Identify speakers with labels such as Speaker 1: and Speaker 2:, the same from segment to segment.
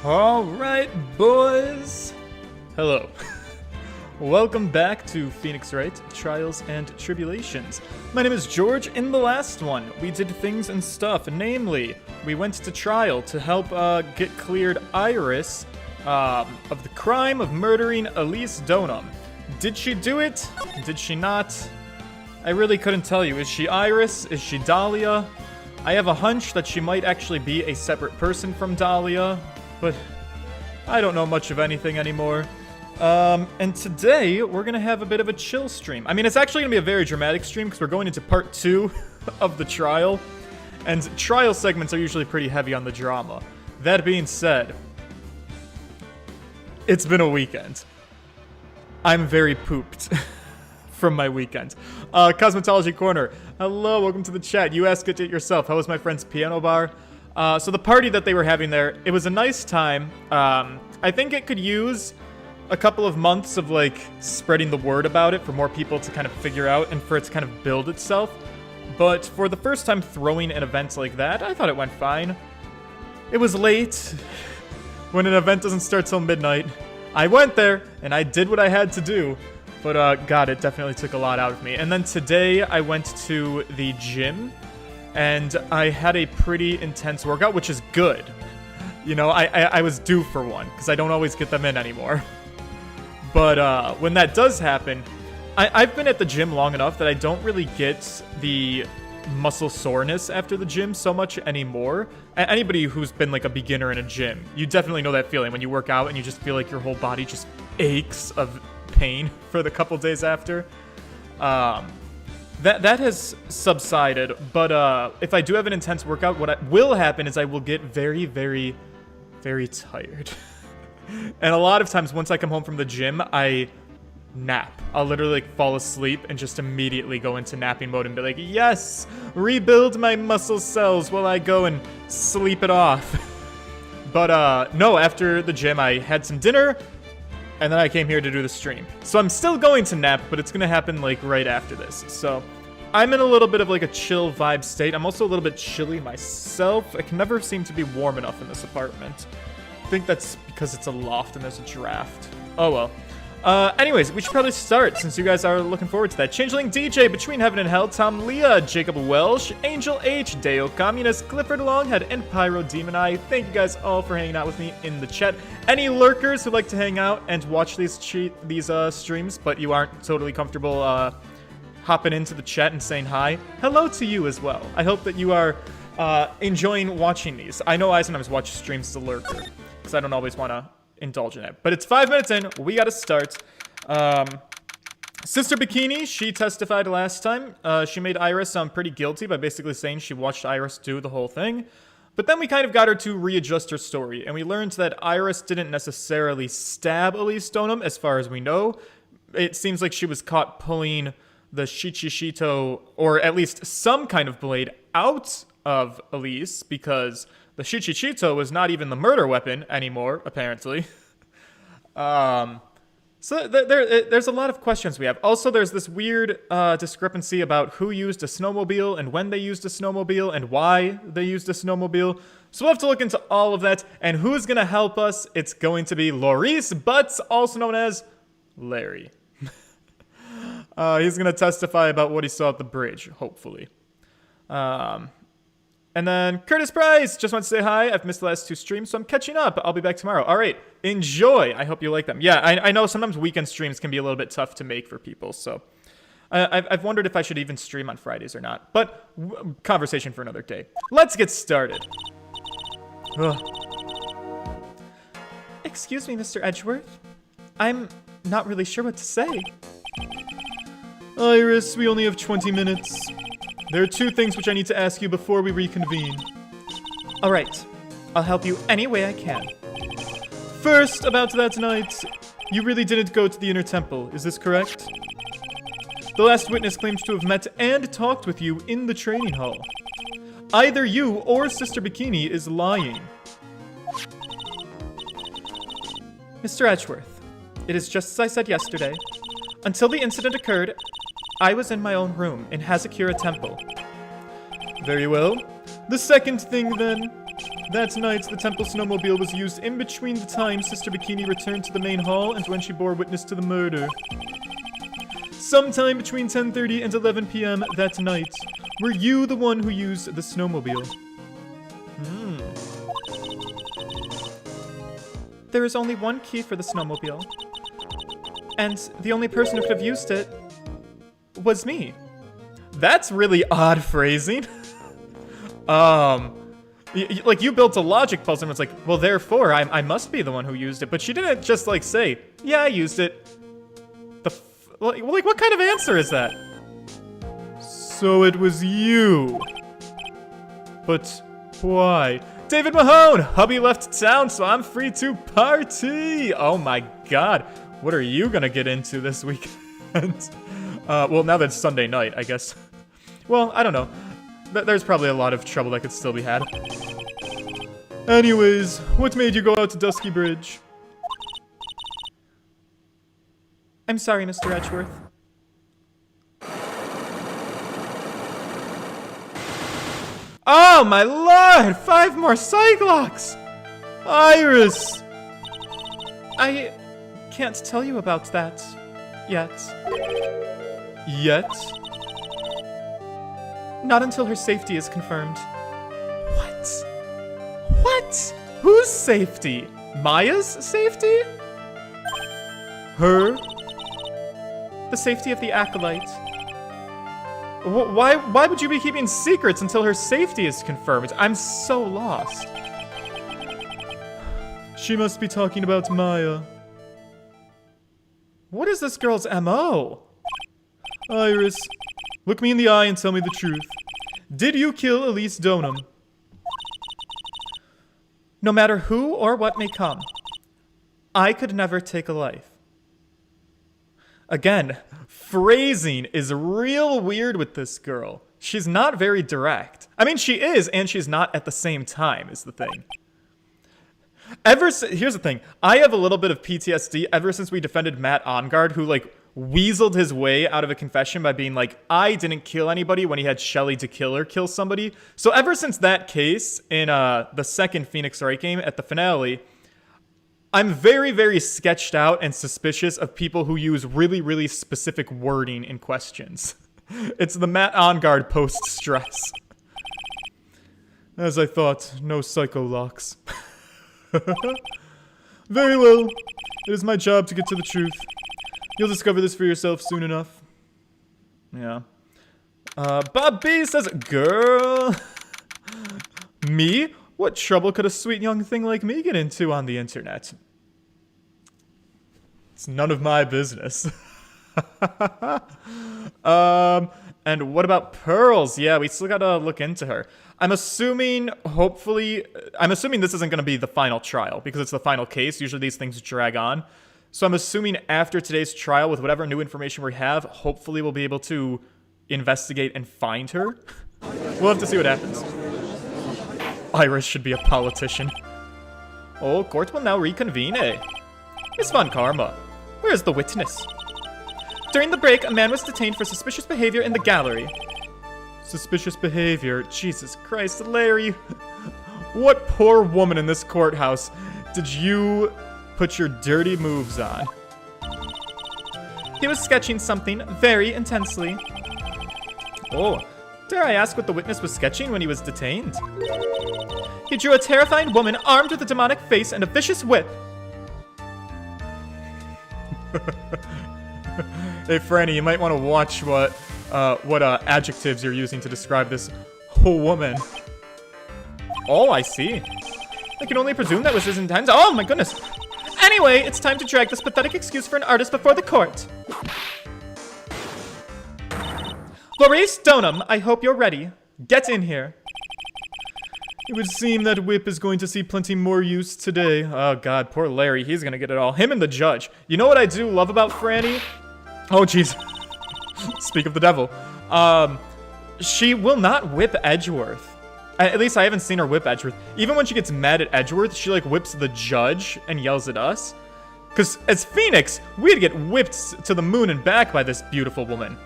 Speaker 1: Alright, boys. Hello. Welcome back to Phoenix Wright, Trials and Tribulations. My name is George. In the last one, we did things and stuff. Namely, we went to trial to help get cleared Iris of the crime of murdering Elise Donham. Did she do it? Did she not? I really couldn't tell you. Is she Iris? Is she Dahlia? I have a hunch that she might actually be a separate person from Dahlia, but I don't know much of anything anymore. And today, we're gonna have a bit of a chill stream. I mean, it's actually gonna be a very dramatic stream because we're going into part 2 of the trial. And trial segments are usually pretty heavy on the drama. That being said, it's been a weekend. I'm very pooped from my weekend. Cosmetology Corner. Hello, welcome to the chat. You ask it yourself. How was my friend's piano bar? So the party that they were having there, it was a nice time. I think it could use a couple of months of, like, spreading the word about it for more people to kind of figure out and for it to kind of build itself. But for the first time throwing an event like that, I thought it went fine. It was late. When an event doesn't start till midnight, I went there and I did what I had to do. But, God, it definitely took a lot out of me. And then today I went to the gym and I had a pretty intense workout, which is good. You know, I was due for one because I don't always get them in anymore. But when that does happen, I've been at the gym long enough that I don't really get the muscle soreness after the gym so much anymore. Anybody who's been like a beginner in a gym, you definitely know that feeling when you work out and you just feel like your whole body just aches of pain for the couple days after. That has subsided, but if I do have an intense workout, what will happen is I will get very, very, very tired. And a lot of times once I come home from the gym, I nap. I'll literally like fall asleep and just immediately go into napping mode and be like, yes, rebuild my muscle cells while I go and sleep it off. But no, after the gym, I had some dinner and then I came here to do the stream. So I'm still going to nap, but it's going to happen like right after this. So I'm in a little bit of like a chill vibe state. I'm also a little bit chilly myself. I can never seem to be warm enough in this apartment. I think that's because it's a loft and there's a draft. Oh well. Anyways, we should probably start since you guys are looking forward to that. Changeling DJ, Between Heaven and Hell, Tom Leah, Jacob Welsh, Angel H, Deo Communist, Clifford Longhead, and Pyro Demon Eye. Thank you guys all for hanging out with me in the chat. Any lurkers who like to hang out and watch these streams, but you aren't totally comfortable hopping into the chat and saying hi, hello to you as well. I hope that you are enjoying watching these. I know I sometimes watch streams as a lurker because I don't always want to indulge in it. But it's 5 minutes in. We got to start. Sister Bikini, she testified last time. She made Iris sound pretty guilty by basically saying she watched Iris do the whole thing. But then we kind of got her to readjust her story. And we learned that Iris didn't necessarily stab Elise Donham, as far as we know. It seems like she was caught pulling the Shichishito, or at least some kind of blade, out of Elise, because the Shichishito was not even the murder weapon anymore, apparently. So there's a lot of questions we have. Also, there's this weird discrepancy about who used a snowmobile and when they used a snowmobile and why they used a snowmobile. So we'll have to look into all of that. And who's going to help us? It's going to be Laurice Butts, also known as Larry. He's going to testify about what he saw at the bridge, hopefully. And then Curtis Price, just want to say hi. I've missed the last 2 streams, so I'm catching up. I'll be back tomorrow. All right, enjoy. I hope you like them. Yeah, I know sometimes weekend streams can be a little bit tough to make for people, so I've wondered if I should even stream on Fridays or not. But conversation for another day. Let's get started. Ugh. Excuse me, Mr. Edgeworth. I'm not really sure what to say. Iris, we only have 20 minutes. There are 2 things which I need to ask you before we reconvene. Alright, I'll help you any way I can. First, about that night, you really didn't go to the inner temple, is this correct? The last witness claims to have met and talked with you in the training hall. Either you or Sister Bikini is lying. Mr. Edgeworth, it is just as I said yesterday. Until the incident occurred, I was in my own room in Hazakura Temple. Very well. The second thing, then. That night, the temple snowmobile was used in between the time Sister Bikini returned to the main hall and when she bore witness to the murder. Sometime between 10:30 and 11 p.m. that night, were you the one who used the snowmobile? There is only one key for the snowmobile. And the only person who could have used it was me. That's really odd phrasing. Like, you built a logic puzzle and it's like, well, therefore, I must be the one who used it. But she didn't just, like, say, yeah, I used it. Like, what kind of answer is that? So it was you. But why? David Mahone! Hubby left town, so I'm free to party! Oh my god. What are you gonna get into this weekend? Well, now that it's Sunday night, I guess. Well, I don't know. There's probably a lot of trouble that could still be had. Anyways, what made you go out to Dusky Bridge? I'm sorry, Mr. Edgeworth. Oh my lord! 5 more Cyclops! Iris! I can't tell you about that yet. Yet? Not until her safety is confirmed. What? What? Whose safety? Maya's safety? Her? The safety of the Acolyte. Why would you be keeping secrets until her safety is confirmed? I'm so lost. She must be talking about Maya. What is this girl's MO? Iris, look me in the eye and tell me the truth. Did you kill Elise Donham? No matter who or what may come, I could never take a life. Again, phrasing is real weird with this girl. She's not very direct. I mean, she is, and she's not at the same time, is the thing. Here's the thing. I have a little bit of PTSD ever since we defended Matt Ongard, who, like, weaseled his way out of a confession by being like, I didn't kill anybody when he had Shelly to kill somebody. So ever since that case in the second Phoenix Wright game at the finale, I'm very, very sketched out and suspicious of people who use really, really specific wording in questions. It's the Matt Ongard post-stress. As I thought, no psycho locks. Very well. It is my job to get to the truth. You'll discover this for yourself soon enough. Yeah. Bob B says, girl. Me? What trouble could a sweet young thing like me get into on the internet? It's none of my business. And what about Pearls? Yeah, we still gotta look into her. I'm assuming this isn't gonna be the final trial because it's the final case. Usually these things drag on. So I'm assuming after today's trial, with whatever new information we have, hopefully we'll be able to investigate and find her. We'll have to see what happens. Iris should be a politician. Oh, court will now reconvene, eh? Miss Von Karma, where's the witness? During the break, a man was detained for suspicious behavior in the gallery. Suspicious behavior? Jesus Christ, Larry. What poor woman in this courthouse did you put your dirty moves on? He was sketching something very intensely. Oh, dare I ask what the witness was sketching when he was detained? He drew a terrifying woman armed with a demonic face and a vicious whip. Hey, Franny, you might want to watch what adjectives you're using to describe this whole woman. Oh, I see. I can only presume that was his intent. Oh, my goodness. Anyway, it's time to drag this pathetic excuse for an artist before the court. Maurice Donham, I hope you're ready. Get in here. It would seem that whip is going to see plenty more use today. Oh god, poor Larry, he's gonna get it all. Him and the judge. You know what I do love about Franny? Oh jeez. Speak of the devil. She will not whip Edgeworth. At least I haven't seen her whip Edgeworth. Even when she gets mad at Edgeworth, she like whips the judge and yells at us. Because as Phoenix, we'd get whipped to the moon and back by this beautiful woman.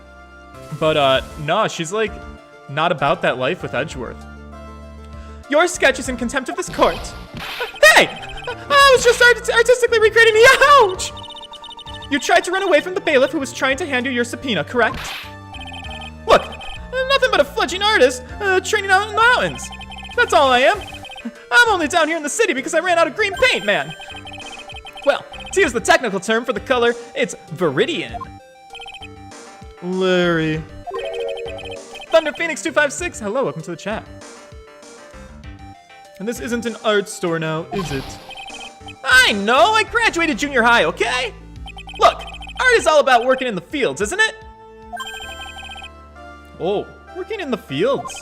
Speaker 1: But, no, she's, like, not about that life with Edgeworth. Your sketch is in contempt of this court. Hey! I was just artistically recreating the ouch! You tried to run away from the bailiff who was trying to hand you your subpoena, correct? Look, I'm nothing but a fledgling artist, training out in the mountains. That's all I am. I'm only down here in the city because I ran out of green paint, man. Well, to use the technical term for the color, it's viridian. Larry. Thunder Phoenix 256, hello, welcome to the chat. And this isn't an art store now, is it? I know, I graduated junior high, okay? Look, art is all about working in the fields, isn't it? Oh, working in the fields.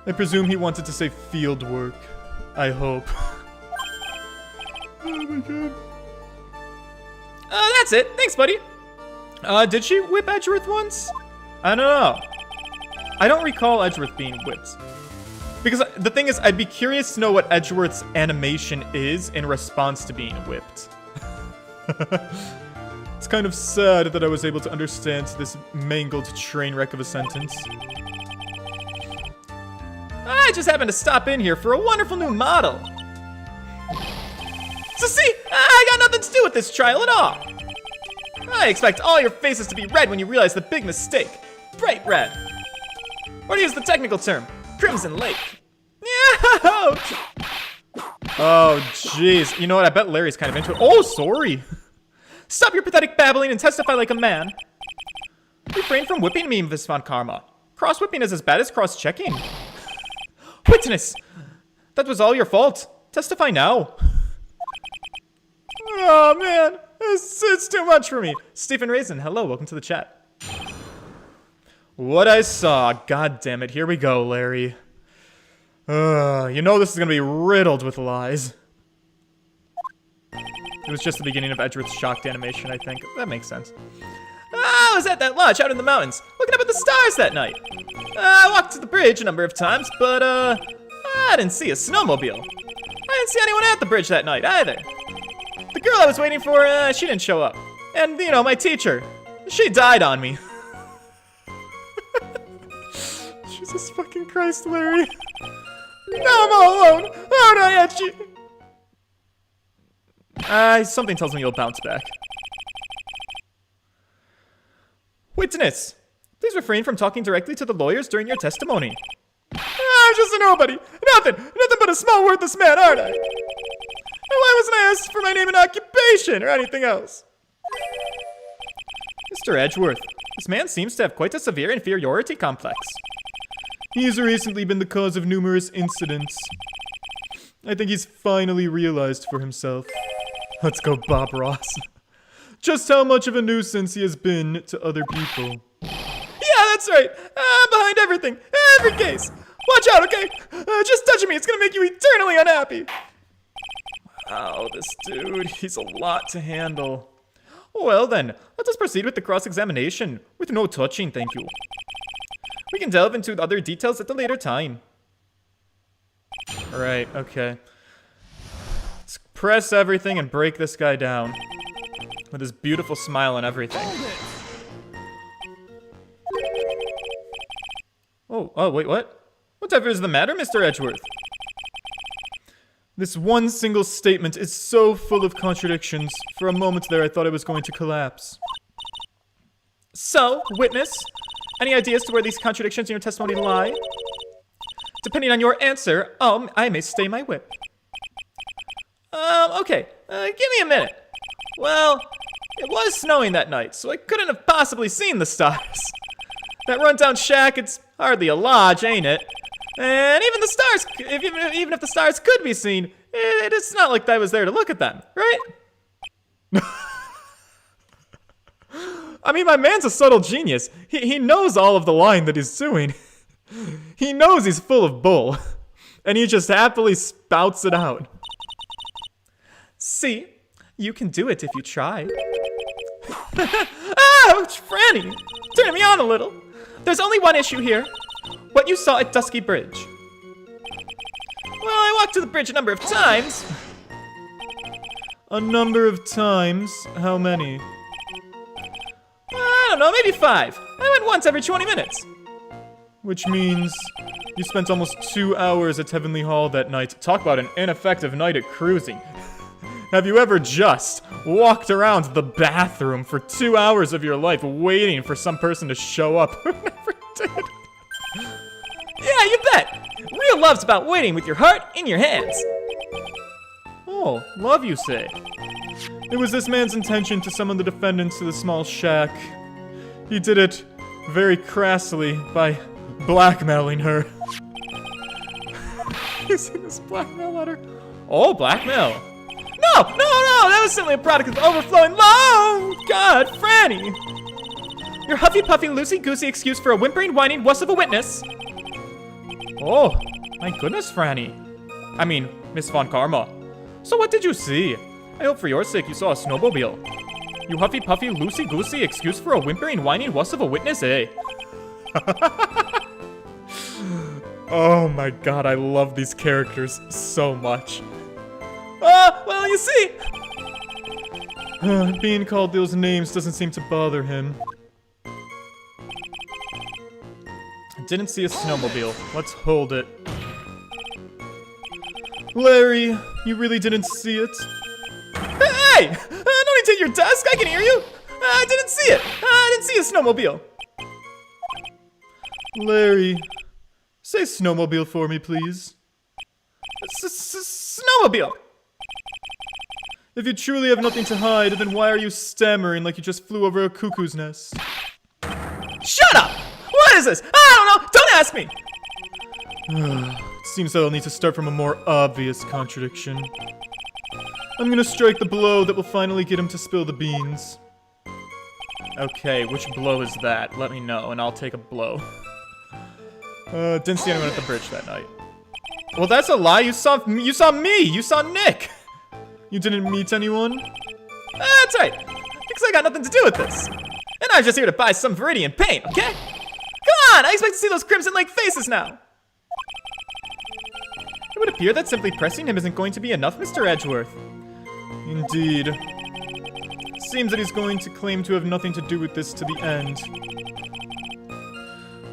Speaker 1: I presume he wanted to say field work. I hope. Oh my god. That's it. Thanks, buddy. Did she whip Edgeworth once? I don't know. I don't recall Edgeworth being whipped. Because the thing is, I'd be curious to know what Edgeworth's animation is in response to being whipped. It's kind of sad that I was able to understand this mangled train wreck of a sentence. I just happened to stop in here for a wonderful new model. So see, I got nothing to do with this trial at all. I expect all your faces to be red when you realize the big mistake. Bright red. Or to use the technical term, Crimson Lake. Ouch! Oh, jeez. You know what? I bet Larry's kind of into it. Oh, sorry. Stop your pathetic babbling and testify like a man. Refrain from whipping me, Miss Von Karma. Cross-whipping is as bad as cross-checking. Witness! That was all your fault. Testify now. Oh, man. It's too much for me. Stephen Raisin, hello. Welcome to the chat. What I saw. God damn it. Here we go, Larry. You know this is going to be riddled with lies. It was just the beginning of Edgeworth's shocked animation, I think. That makes sense. I was at that lodge out in the mountains, looking up at the stars that night. I walked to the bridge a number of times, but I didn't see a snowmobile. I didn't see anyone at the bridge that night either. The girl I was waiting for, she didn't show up. And, you know, my teacher, she died on me. Jesus fucking Christ, Larry. Now I'm all alone. How did I hit you? Something tells me you'll bounce back. Witness, please refrain from talking directly to the lawyers during your testimony. I'm just a nobody. Nothing but a small worthless man, aren't I? And why wasn't I asked for my name and occupation or anything else? Mr. Edgeworth, this man seems to have quite a severe inferiority complex. He's recently been the cause of numerous incidents. I think he's finally realized for himself. Let's go, Bob Ross. Just how much of a nuisance he has been to other people. Yeah, that's right. I'm behind everything. Every case. Watch out, okay? Just touching me, it's gonna make you eternally unhappy. Wow, this dude, he's a lot to handle. Well then, let us proceed with the cross-examination. With no touching, thank you. We can delve into other details at a later time. Alright, okay. Let's press everything and break this guy down. With his beautiful smile and everything. Oh, wait, what? Whatever is the matter, Mr. Edgeworth? This one single statement is so full of contradictions. For a moment there, I thought I was going to collapse. So, witness, any ideas to where these contradictions in your testimony lie? Depending on your answer, I may stay my whip. Okay, give me a minute. Well, it was snowing that night, so I couldn't have possibly seen the stars. That rundown shack, it's hardly a lodge, ain't it? And even the stars, even if the stars could be seen, it's not like I was there to look at them, right? I mean, my man's a subtle genius. He knows all of the line that he's doing. He knows he's full of bull. And he just happily spouts it out. See, you can do it if you try. Ouch, Franny! Turn me on a little. There's only one issue here. What you saw at Dusky Bridge. Well, I walked to the bridge a number of times. A number of times? How many? I don't know, maybe 5. I went once every 20 minutes. Which means You spent almost 2 hours at Heavenly Hall that night. Talk about an ineffective night at cruising. Have you ever just walked around the bathroom for 2 hours of your life waiting for some person to show up who never did?
Speaker 2: Yeah, you bet! Real love's about waiting with your heart in your hands.
Speaker 1: Oh, love you say. It was this man's intention to summon the defendants to the small shack. He did it very crassly by blackmailing her. You see this blackmail letter? Oh, blackmail.
Speaker 2: No, that was simply a product of overflowing love! God, Franny! Your huffy-puffy, loosey-goosey excuse for a whimpering, whining wuss of a witness.
Speaker 1: Oh, my goodness, Franny. I mean, Miss Von Karma. So what did you see? I hope for your sake you saw a snowmobile. You huffy-puffy, loosey-goosey excuse for a whimpering, whining wuss of a witness, eh? Oh my god, I love these characters so much.
Speaker 2: Well, you see...
Speaker 1: Being called those names doesn't seem to bother him. Didn't see a snowmobile. Let's hold it. Larry, you really didn't see it?
Speaker 2: Hey! Don't take your desk, I can hear you! I didn't see it! I didn't see a snowmobile!
Speaker 1: Larry, say snowmobile for me, please.
Speaker 2: Snowmobile!
Speaker 1: If you truly have nothing to hide, then why are you stammering like you just flew over a cuckoo's nest?
Speaker 2: Shut up! What is this? I don't know! Don't ask me!
Speaker 1: It seems that I'll need to start from a more obvious contradiction. I'm gonna strike the blow that will finally get him to spill the beans. Okay, which blow is that? Let me know, and I'll take a blow. Didn't see anyone at the bridge that night. Well, that's a lie. You saw me. You saw Nick. You didn't meet anyone?
Speaker 2: That's right. Because I got nothing to do with this. And I'm just here to buy some Viridian paint, okay? Come on, I expect to see those crimson-like faces now.
Speaker 1: It would appear that simply pressing him isn't going to be enough, Mr. Edgeworth. Indeed. Seems that he's going to claim to have nothing to do with this to the end.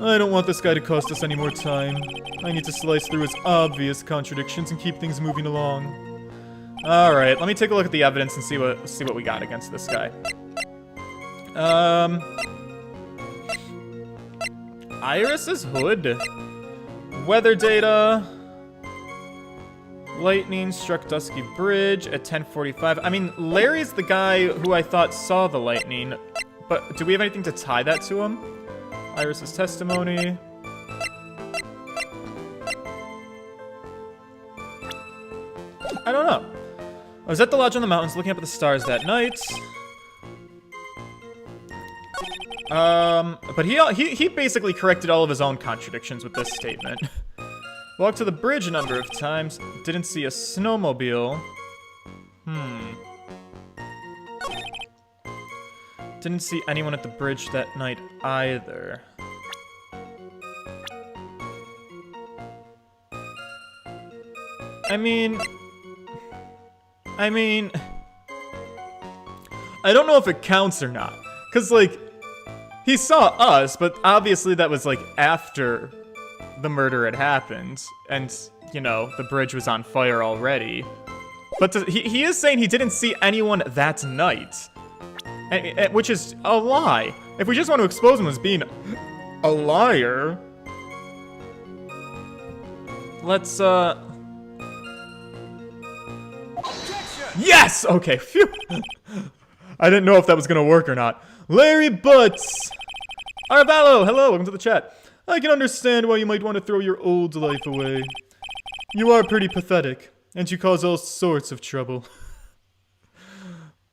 Speaker 1: I don't want this guy to cost us any more time. I need to slice through his obvious contradictions and keep things moving along. Alright, let me take a look at the evidence and see what we got against this guy. Iris's hood. Weather data. Lightning struck Dusky Bridge at 10:45. I mean, Larry's the guy who I thought saw the lightning. But do we have anything to tie that to him? Iris's testimony. I don't know. I was at the lodge on the mountains looking up at the stars that night. But he basically corrected all of his own contradictions with this statement. Walked to the bridge a number of times. Didn't see a snowmobile. Didn't see anyone at the bridge that night either. I mean, I don't know if it counts or not. Cause like, he saw us, but obviously that was like after the murder had happened. And, you know, the bridge was on fire already. But he is saying he didn't see anyone that night. Which is a lie. If we just want to expose him as being a liar. Let's, Yes! Okay, phew. I didn't know if that was gonna work or not. Larry Butts! Araballo, hello, welcome to the chat. I can understand why you might want to throw your old life away. You are pretty pathetic, and you cause all sorts of trouble.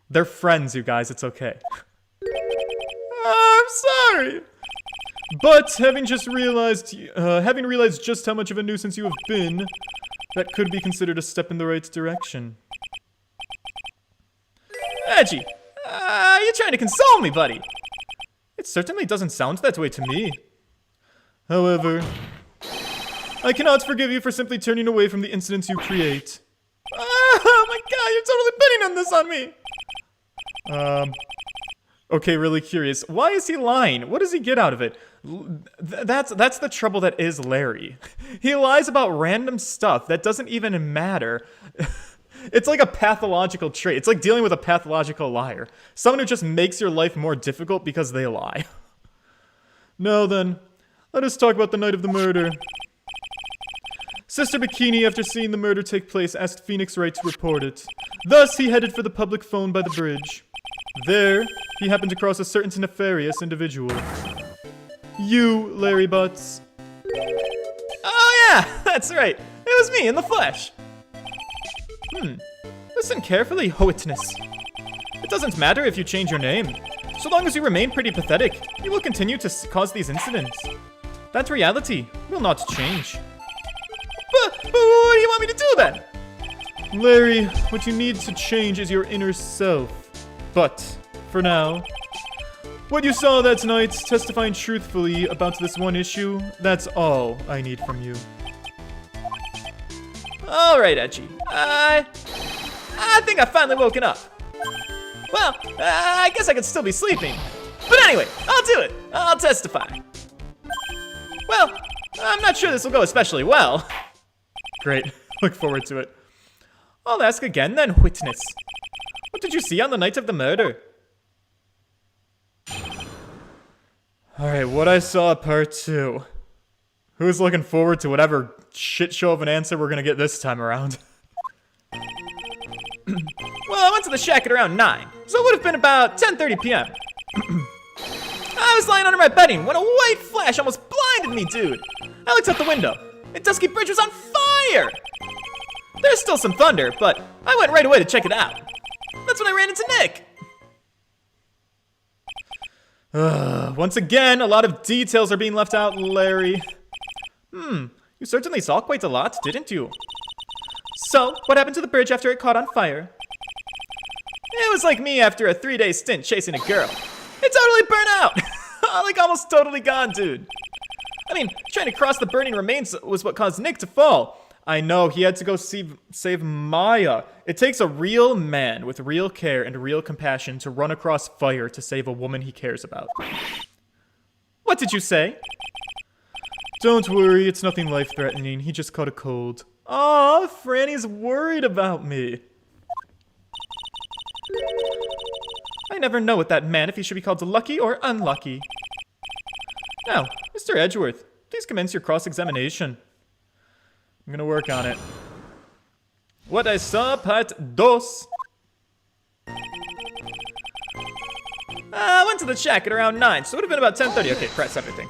Speaker 1: They're friends, you guys, it's okay. I'm sorry! But having realized just how much of a nuisance you have been, that could be considered a step in the right direction.
Speaker 2: Edgy, you're trying to console me, buddy.
Speaker 1: It certainly doesn't sound that way to me. However, I cannot forgive you for simply turning away from the incidents you create.
Speaker 2: Oh my god, you're totally pinning on this on me.
Speaker 1: Okay, really curious. Why is he lying? What does he get out of it? That's the trouble that is Larry. He lies about random stuff that doesn't even matter. It's like a pathological trait. It's like dealing with a pathological liar. Someone who just makes your life more difficult because they lie. Now then, let us talk about the night of the murder. Sister Bikini, after seeing the murder take place, asked Phoenix Wright to report it. Thus, he headed for the public phone by the bridge. There, he happened across a certain nefarious individual. You, Larry Butts.
Speaker 2: Oh yeah, that's right. It was me in the flesh.
Speaker 1: Listen carefully, Ho Witness. It doesn't matter if you change your name. So long as you remain pretty pathetic, you will continue to cause these incidents. That reality will not change.
Speaker 2: But what do you want me to do then?
Speaker 1: Larry, what you need to change is your inner self. But, for now, what you saw that night, testifying truthfully about this one issue, that's all I need from you.
Speaker 2: Alright, Edgy. I think I've finally woken up. Well, I guess I could still be sleeping. But anyway, I'll do it. I'll testify. Well, I'm not sure this will go especially well.
Speaker 1: Great. Look forward to it. I'll ask again then, Witness. What did you see on the night of the murder? Alright, what I saw, part 2. Who's looking forward to whatever shit show of an answer we're gonna get this time around?
Speaker 2: Well, I went to the shack at around 9, so it would have been about 10:30 p.m. I was lying under my bedding when a white flash almost blinded me, dude. I looked out the window, and Dusky Bridge was on fire! There's still some thunder, but I went right away to check it out. That's when I ran into Nick.
Speaker 1: Once again, a lot of details are being left out, Larry. You certainly saw quite a lot, didn't you?
Speaker 2: So, what happened to the bridge after it caught on fire? It was like me after a 3-day stint chasing a girl. It totally burned out! Like almost totally gone, dude. I mean, trying to cross the burning remains was what caused Nick to fall.
Speaker 1: I know, he had to go save Maya. It takes a real man with real care and real compassion to run across fire to save a woman he cares about.
Speaker 2: What did you say?
Speaker 1: Don't worry, it's nothing life-threatening. He just caught a cold. Aw, Franny's worried about me.
Speaker 2: I never know with that man if he should be called lucky or unlucky.
Speaker 1: Now, Mr. Edgeworth, please commence your cross-examination. I'm gonna work on it. What I saw, part 2.
Speaker 2: I went to the shack at around 9, so it would have been about 10:30. Okay, press everything.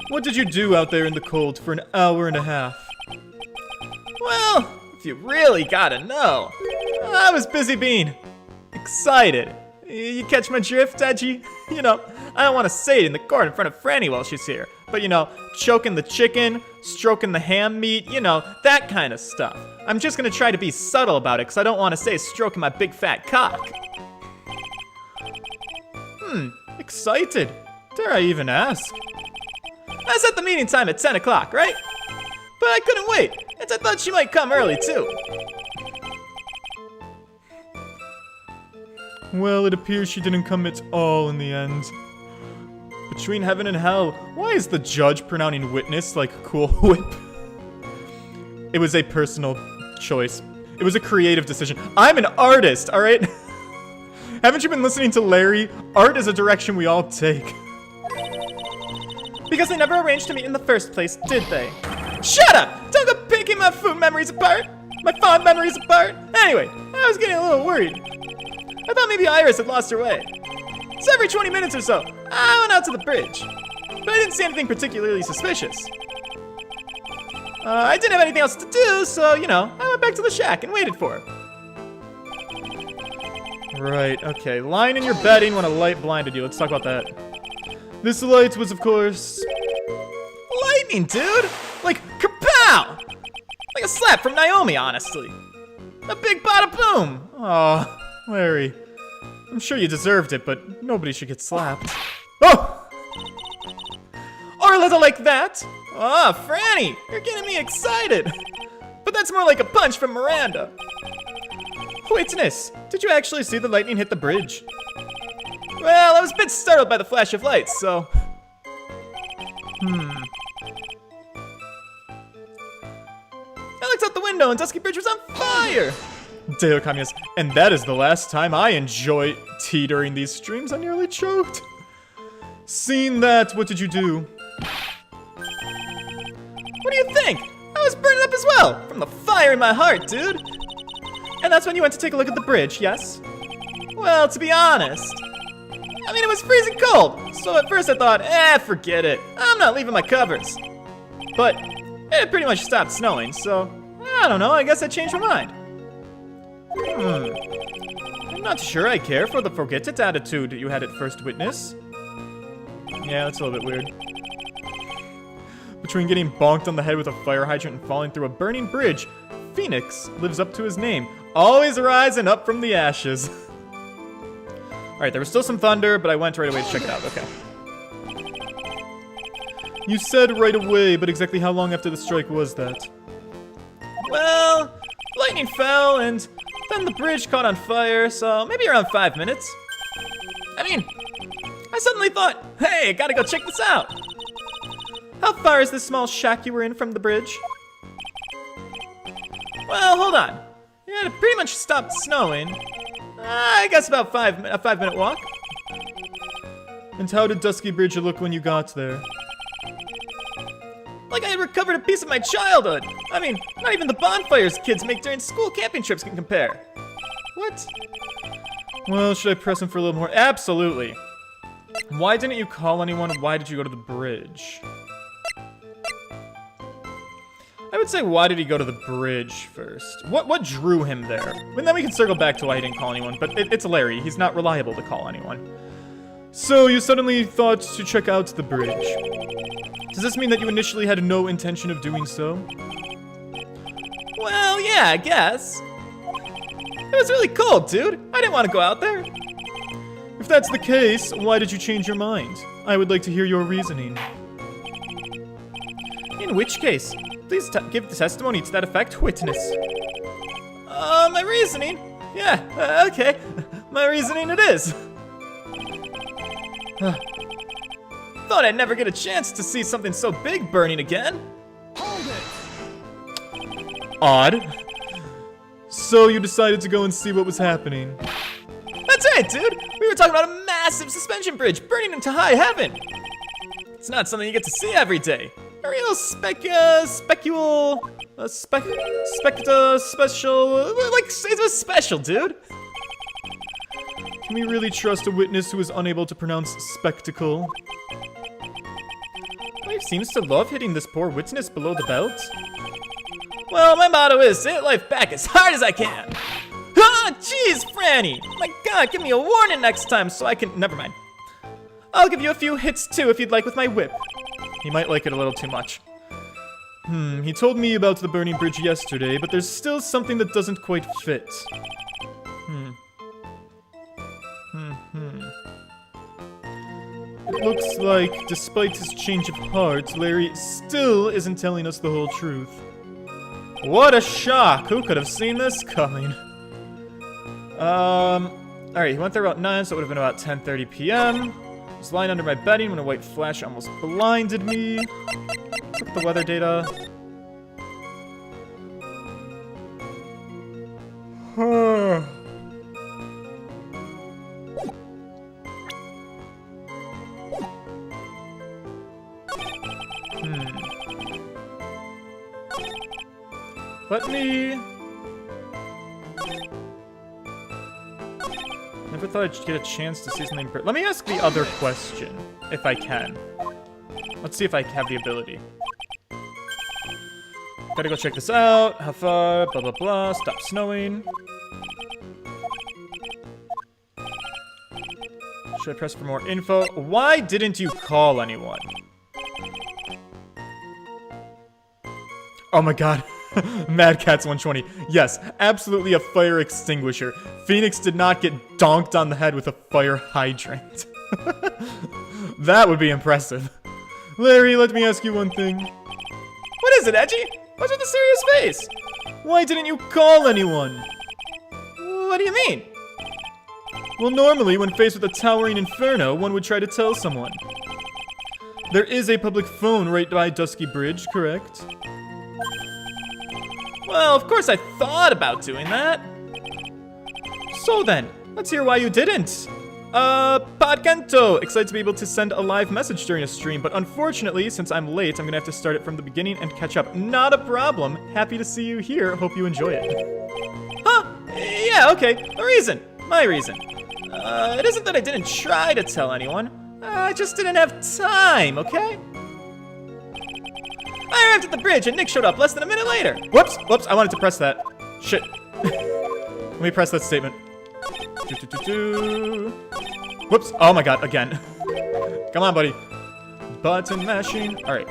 Speaker 1: What did you do out there in the cold for an hour and a half?
Speaker 2: Well, if you really gotta know, I was busy being excited. You catch my drift, Edgy? You know, I don't want to say it in the court in front of Franny while she's here. But you know, choking the chicken, stroking the ham meat, you know, that kind of stuff. I'm just gonna try to be subtle about it because I don't want to say stroking my big fat cock.
Speaker 1: Excited. Dare I even ask?
Speaker 2: I set the meeting time at 10 o'clock, right? But I couldn't wait, and I thought she might come early too.
Speaker 1: Well, it appears she didn't come at all in the end. Between heaven and hell, why is the judge pronouncing witness like Cool Whip? It was a personal choice. It was a creative decision. I'm an artist, alright? Haven't you been listening to Larry? Art is a direction we all take.
Speaker 2: Because they never arranged to meet in the first place, did they? Shut up! Don't go picking my food memories apart! My fond memories apart! Anyway, I was getting a little worried. I thought maybe Iris had lost her way. So every 20 minutes or so, I went out to the bridge. But I didn't see anything particularly suspicious. I didn't have anything else to do, so, you know, I went back to the shack and waited for her.
Speaker 1: Right, okay. Lying in your bedding when a light blinded you. Let's talk about that. This light was, of course...
Speaker 2: lightning, dude! Like, kapow! Like a slap from Naomi, honestly. A big bada boom!
Speaker 1: Aw, Larry. I'm sure you deserved it, but nobody should get slapped. Oh!
Speaker 2: Or a little like that. Oh, Franny, you're getting me excited. But that's more like a punch from Miranda.
Speaker 1: Witness, did you actually see the lightning hit the bridge?
Speaker 2: Well, I was a bit startled by the flash of lights, so... I looked out the window and Dusky Bridge was on fire!
Speaker 1: Deo Communist. And that is the last time I enjoy tea during these streams. I nearly choked. Seeing that, what did you do?
Speaker 2: What do you think? I was burning up as well, from the fire in my heart, dude.
Speaker 1: And that's when you went to take a look at the bridge, yes?
Speaker 2: Well, to be honest, I mean, it was freezing cold, so at first I thought, forget it. I'm not leaving my covers. But it pretty much stopped snowing, so I don't know, I guess I changed my mind.
Speaker 1: I'm not sure I care for the forget it attitude you had at first witness. Yeah, that's a little bit weird. Between getting bonked on the head with a fire hydrant and falling through a burning bridge, Phoenix lives up to his name, always rising up from the ashes. Alright, there was still some thunder, but I went right away to check it out. Okay. You said right away, but exactly how long after the strike was that?
Speaker 2: Well, lightning fell, and then the bridge caught on fire, so maybe around 5 minutes. I mean, I suddenly thought, hey, I gotta go check this out.
Speaker 1: How far is this small shack you were in from the bridge?
Speaker 2: Well, hold on. Yeah, it pretty much stopped snowing. I guess about a 5-minute walk.
Speaker 1: And how did Dusky Bridge look when you got there?
Speaker 2: Like I had recovered a piece of my childhood. I mean, not even the bonfires kids make during school camping trips can compare.
Speaker 1: What? Well, should I press him for a little more? Absolutely. Why didn't you call anyone? Why did you go to the bridge? I would say, why did he go to the bridge first? What drew him there? And then we can circle back to why he didn't call anyone, but it's Larry. He's not reliable to call anyone. So, you suddenly thought to check out the bridge. Does this mean that you initially had no intention of doing so?
Speaker 2: Well, yeah, I guess. It was really cold, dude. I didn't want to go out there.
Speaker 1: If that's the case, why did you change your mind? I would like to hear your reasoning. In which case, please give the testimony to that effect, witness.
Speaker 2: My reasoning? Yeah, okay. My reasoning it is. Thought I'd never get a chance to see something so big burning again.
Speaker 3: Hold it!
Speaker 1: Odd. So you decided to go and see what was happening.
Speaker 2: That's right, dude. We were talking about a massive suspension bridge burning into high heaven. It's not something you get to see every day. A real special, like, it was special, dude.
Speaker 1: Can we really trust a witness who is unable to pronounce spectacle? Life seems to love hitting this poor witness below the belt.
Speaker 2: Well, my motto is hit life back as hard as I can. Ah, jeez, Franny. My God, give me a warning next time so I can, never mind. I'll give you a few hits too if you'd like with my whip.
Speaker 1: He might like it a little too much. He told me about the burning bridge yesterday, but there's still something that doesn't quite fit. It looks like, despite his change of heart, Larry still isn't telling us the whole truth. What a shock! Who could have seen this coming? Alright, he went there about 9, so it would have been about 10:30 p.m. I was lying under my bedding when a white flash almost blinded me. Look at the weather data. Let me... Never thought I'd get a chance to see something... Let me ask the other question, if I can. Let's see if I have the ability. Gotta go check this out. How far? Blah, blah, blah. Stop snowing. Should I press for more info? Why didn't you call anyone? Oh my god. Mad Cat's 120. Yes, absolutely a fire extinguisher. Phoenix did not get donked on the head with a fire hydrant. That would be impressive. Larry, let me ask you one thing.
Speaker 2: What is it, Edgy? What's with the serious face?
Speaker 1: Why didn't you call anyone?
Speaker 2: What do you mean?
Speaker 1: Well, normally, when faced with a towering inferno, one would try to tell someone. There is a public phone right by Dusky Bridge, correct?
Speaker 2: Well, of course I thought about doing that.
Speaker 1: So then, let's hear why you didn't. Podcanto! Excited to be able to send a live message during a stream, but unfortunately, since I'm late, I'm gonna have to start it from the beginning and catch up. Not a problem. Happy to see you here. Hope you enjoy it.
Speaker 2: Huh? Yeah, okay. The reason. My reason. It isn't that I didn't try to tell anyone. I just didn't have time, okay? I arrived at the bridge and Nick showed up less than a minute later.
Speaker 1: Whoops, I wanted to press that. Shit. Let me press that statement. Whoops, oh my god, again. Come on, buddy. Button mashing. Alright.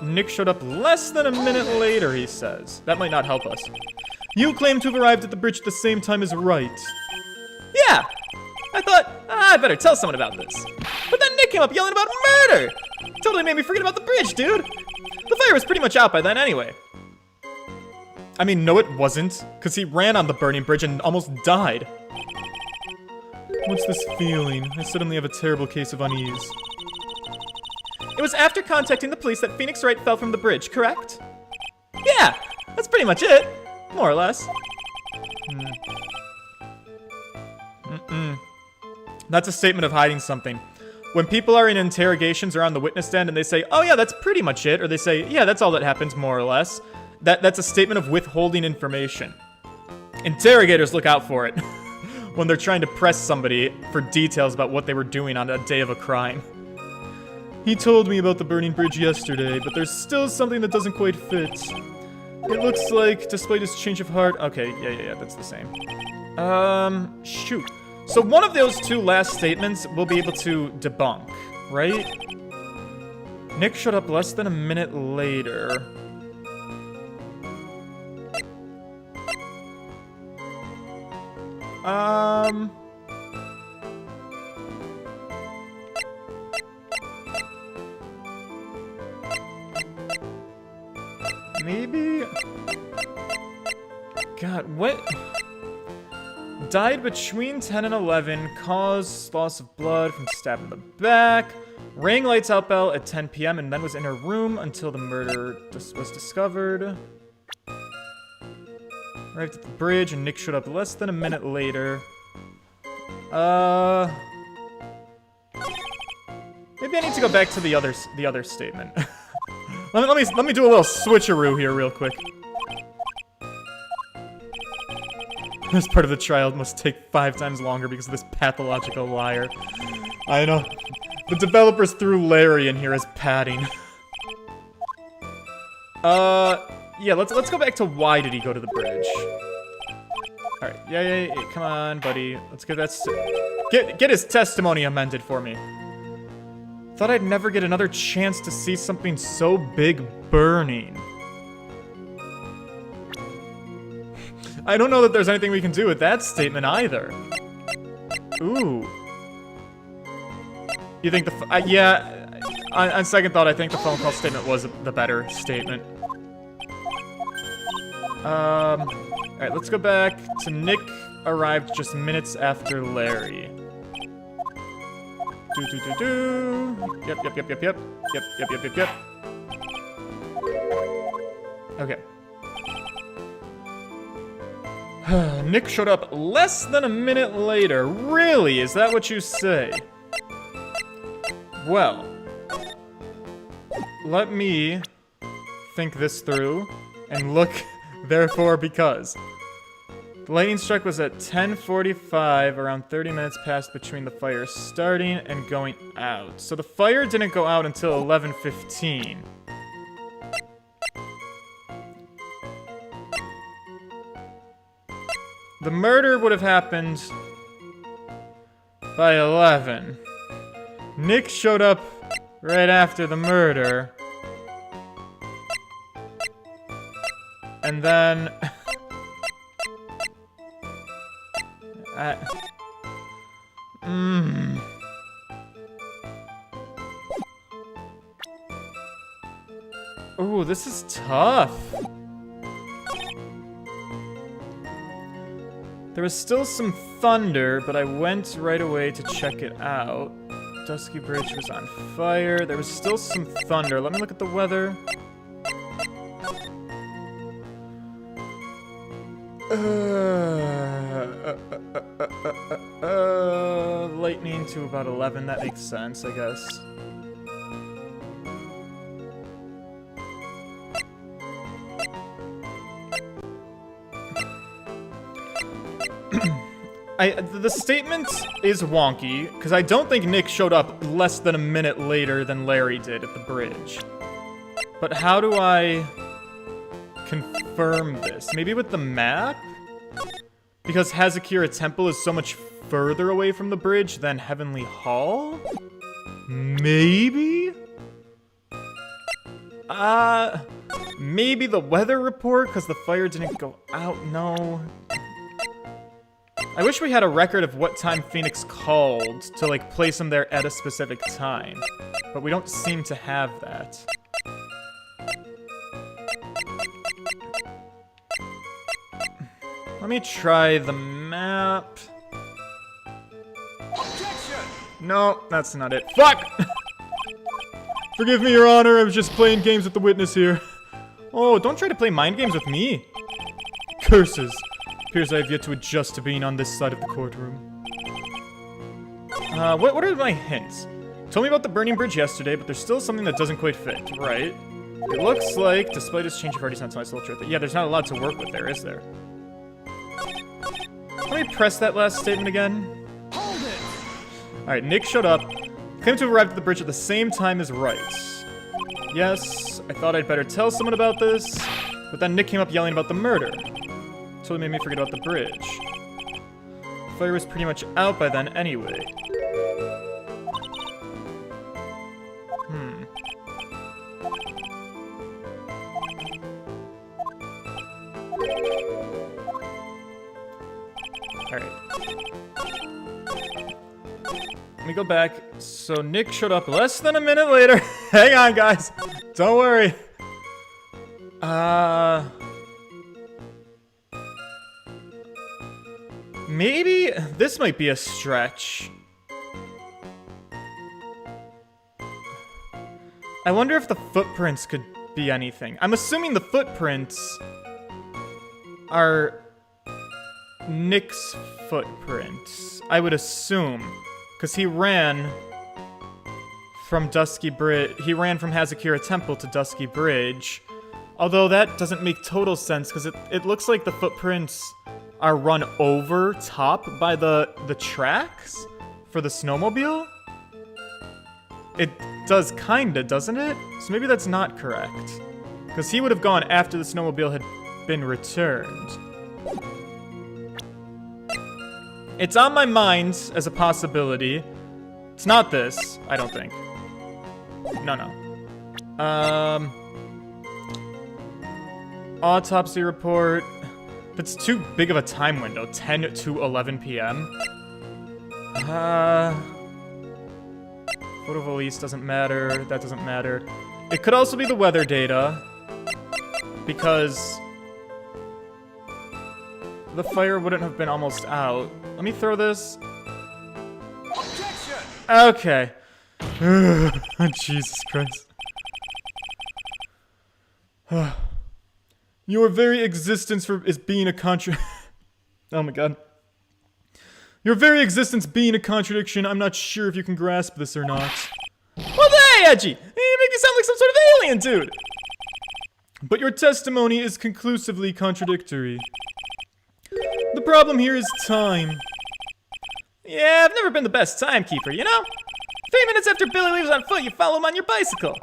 Speaker 1: Nick showed up less than a minute later, he says. That might not help us. You claim to have arrived at the bridge at the same time as Wright.
Speaker 2: Yeah! I thought, I better tell someone about this. But then Nick came up yelling about murder! Totally made me forget about the bridge, dude! The fire was pretty much out by then anyway.
Speaker 1: I mean, no it wasn't, because he ran on the burning bridge and almost died. What's this feeling? I suddenly have a terrible case of unease.
Speaker 2: It was after contacting the police that Phoenix Wright fell from the bridge, correct? Yeah, that's pretty much it. More or less.
Speaker 1: That's a statement of hiding something. When people are in interrogations or on the witness stand and they say, oh yeah, that's pretty much it, or they say, yeah, that's all that happens, more or less, that's a statement of withholding information. Interrogators look out for it when they're trying to press somebody for details about what they were doing on a day of a crime. He told me about the burning bridge yesterday, but there's still something that doesn't quite fit. It looks like, despite his change of heart... Okay, yeah, that's the same. Shoot. So one of those two last statements we'll be able to debunk, right? Nick showed up less than a minute later. Maybe... God, what... Died between 10 and 11, caused loss of blood from stab in the back, rang lights out bell at 10 p.m. and then was in her room until the murder was discovered. Arrived at the bridge and Nick showed up less than a minute later. Maybe I need to go back to the other statement. let me do a little switcheroo here real quick. This part of the trial must take 5 times longer because of this pathological liar. I know. The developers threw Larry in here as padding. Yeah, let's go back to why did he go to the bridge. Alright, yeah, come on, buddy. Let's get that get his testimony amended for me. Thought I'd never get another chance to see something so big burning. I don't know that there's anything we can do with that statement either. Ooh. You think yeah, on second thought, I think the phone call statement was the better statement. Alright, let's go back to Nick arrived just minutes after Larry. Yep. Okay. Nick showed up less than a minute later. Really? Is that what you say? Well, let me think this through and look, therefore, because. The lightning strike was at 10:45, around 30 minutes passed between the fire starting and going out. So the fire didn't go out until 11:15. The murder would have happened by 11. Nick showed up right after the murder. And then... Ooh, this is tough. There was still some thunder, but I went right away to check it out. Dusky Bridge was on fire. There was still some thunder. Let me look at the weather. Lightning to about 11. That makes sense, I guess. The statement is wonky, because I don't think Nick showed up less than a minute later than Larry did at the bridge. But how do I confirm this? Maybe with the map? Because Hazakura Temple is so much further away from the bridge than Heavenly Hall? Maybe? Maybe the weather report, because the fire didn't go out? No. I wish we had a record of what time Phoenix called to, like, place him there at a specific time. But we don't seem to have that. Let me try the map.
Speaker 3: Objection!
Speaker 1: No, that's not it. Fuck! Forgive me, Your Honor. I was just playing games with the witness here. Oh, don't try to play mind games with me. Curses. Appears I have yet to adjust to being on this side of the courtroom. What are my hints? Told me about the burning bridge yesterday, but there's still something that doesn't quite fit, right? It looks like, despite this change, you've already sent nice little truth. Yeah, there's not a lot to work with there, is there? Let me press that last statement again.
Speaker 3: Hold it!
Speaker 1: Alright, Nick showed up. Claimed to have arrived at the bridge at the same time as Wright. Yes, I thought I'd better tell someone about this, but then Nick came up yelling about the murder. Totally made me forget about the bridge. Fire was pretty much out by then anyway. Alright. Let me go back. So Nick showed up less than a minute later. Hang on, guys. Don't worry. Maybe this might be a stretch. I wonder if the footprints could be anything. I'm assuming the footprints are Nick's footprints. I would assume. Because he ran from Dusky Bridge. He ran from Hazakura Temple to Dusky Bridge. Although that doesn't make total sense because it looks like the footprints are run over top by the tracks for the snowmobile. It does kinda, doesn't it? So maybe that's not correct. Because he would have gone after the snowmobile had been returned. It's on my mind as a possibility. It's not this, I don't think. No. Autopsy report. That's too big of a time window. 10 to 11 p.m. Photo release doesn't matter. That doesn't matter. It could also be the weather data. Because the fire wouldn't have been almost out. Let me throw this.
Speaker 3: Objection!
Speaker 1: Okay. Jesus Christ. Your very existence is being a Oh my god. Your very existence being a contradiction, I'm not sure if you can grasp this or not. Well, hey, Edgy! You make me sound like some sort of alien dude! But your testimony is conclusively contradictory. The problem here is time. Yeah, I've never been the best timekeeper, you know? 3 minutes after Billy leaves on foot, you follow him on your bicycle.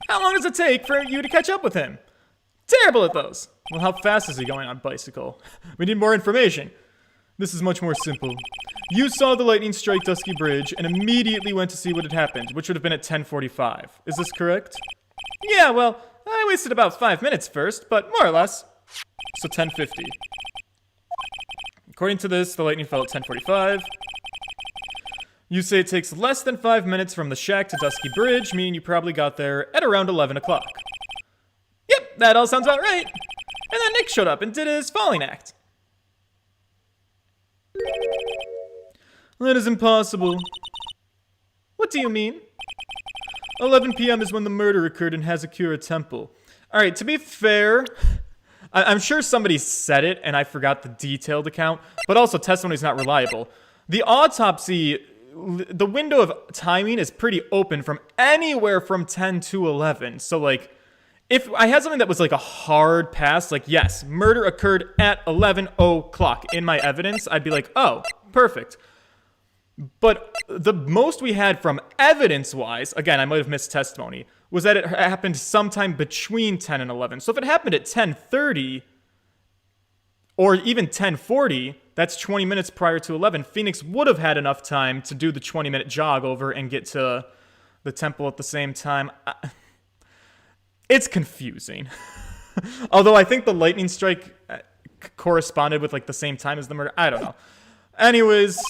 Speaker 1: How long does it take for you to catch up with him? Terrible at those. Well, how fast is he going on bicycle? We need more information. This is much more simple. You saw the lightning strike Dusky Bridge and immediately went to see what had happened, which would have been at 10:45. Is this correct? Yeah, well, I wasted about 5 minutes first, but more or less. So 10:50. According to this, the lightning fell at 10:45. You say it takes less than 5 minutes from the shack to Dusky Bridge, meaning you probably got there at around 11 o'clock. Yep, that all sounds about right. And then Nick showed up and did his falling act. That is impossible. What do you mean? 11 p.m. is when the murder occurred in Hazakura Temple. Alright, to be fair, I'm sure somebody said it and I forgot the detailed account, but also testimony's not reliable. The autopsy, the window of timing is pretty open from anywhere from 10 to 11. So, like, if I had something that was like a hard pass, like, yes, murder occurred at 11 o'clock in my evidence, I'd be like, oh, perfect. But the most we had from evidence-wise, again, I might have missed testimony, was that it happened sometime between 10 and 11. So if it happened at 10:30 or even 10:40, that's 20 minutes prior to 11, Phoenix would have had enough time to do the 20-minute jog over and get to the temple at the same time. It's confusing. Although I think the lightning strike corresponded with like the same time as the murder. I don't know. Anyways,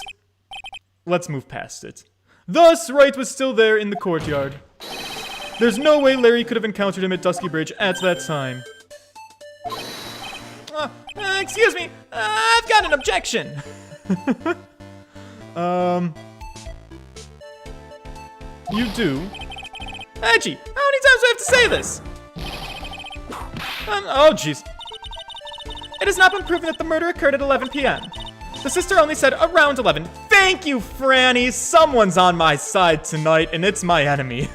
Speaker 1: let's move past it. Thus, Wright was still there in the courtyard. There's no way Larry could have encountered him at Dusky Bridge at that time.
Speaker 2: Excuse me, I've got an objection.
Speaker 1: You do?
Speaker 2: Edgy, how many times do I have to say this?
Speaker 1: Oh, jeez.
Speaker 2: It has not been proven that the murder occurred at 11 p.m. The sister only said around 11.
Speaker 1: Thank you, Franny. Someone's on my side tonight, and it's my enemy.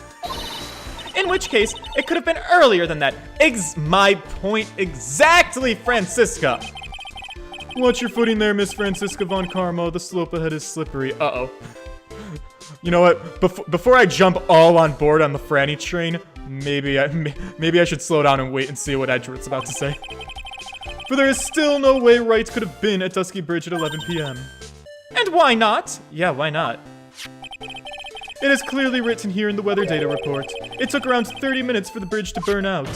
Speaker 2: In which case, it could have been earlier than that.
Speaker 1: My point exactly, Francisca. Watch your footing there, Miss Francisca von Carmo. The slope ahead is slippery. Uh-oh. You know what? Before I jump all on board on the Franny train, maybe I should slow down and wait and see what Edgeworth's about to say. For there is still no way Wright could have been at Dusky Bridge at 11 p.m.
Speaker 2: And why not?
Speaker 1: Yeah, why not? It is clearly written here in the weather data report. It took around 30 minutes for the bridge to burn out.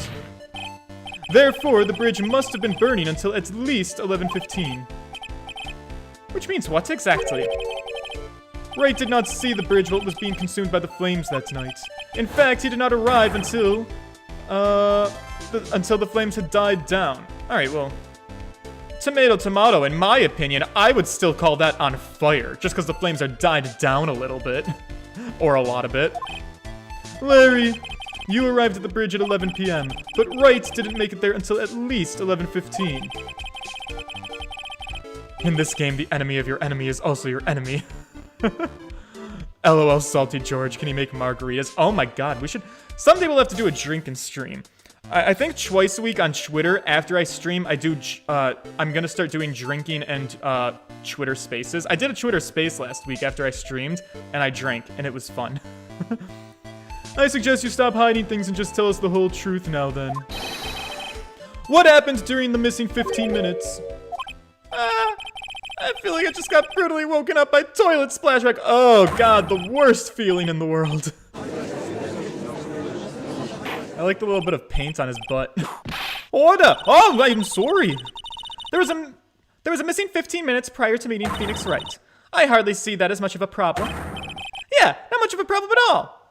Speaker 1: Therefore, the bridge must have been burning until at least 11:15.
Speaker 2: Which means what exactly?
Speaker 1: Wright did not see the bridge while it was being consumed by the flames that night. In fact, he did not arrive until the flames had died down.
Speaker 2: Alright, well, tomato, in my opinion, I would still call that on fire, just because the flames are died down a little bit. Or a lot of it.
Speaker 1: Larry, you arrived at the bridge at 11 p.m., but Wright didn't make it there until at least 11:15. In this game, the enemy of your enemy is also your enemy. LOL, Salty George. Can you make margaritas? Oh my god, we should... Someday we'll have to do a drink and stream. I think twice a week on Twitter, after I stream, I'm gonna start doing drinking and, Twitter spaces. I did a Twitter space last week after I streamed, and I drank, and it was fun. I suggest you stop hiding things and just tell us the whole truth now then. What happened during the missing 15 minutes?
Speaker 2: I feel like I just got brutally woken up by toilet splashback.
Speaker 1: Oh god, the worst feeling in the world. I like the little bit of paint on his butt.
Speaker 2: Order! Oh, I'm sorry. There was a missing 15 minutes prior to meeting Phoenix Wright. I hardly see that as much of a problem. Yeah, not much of a problem at all.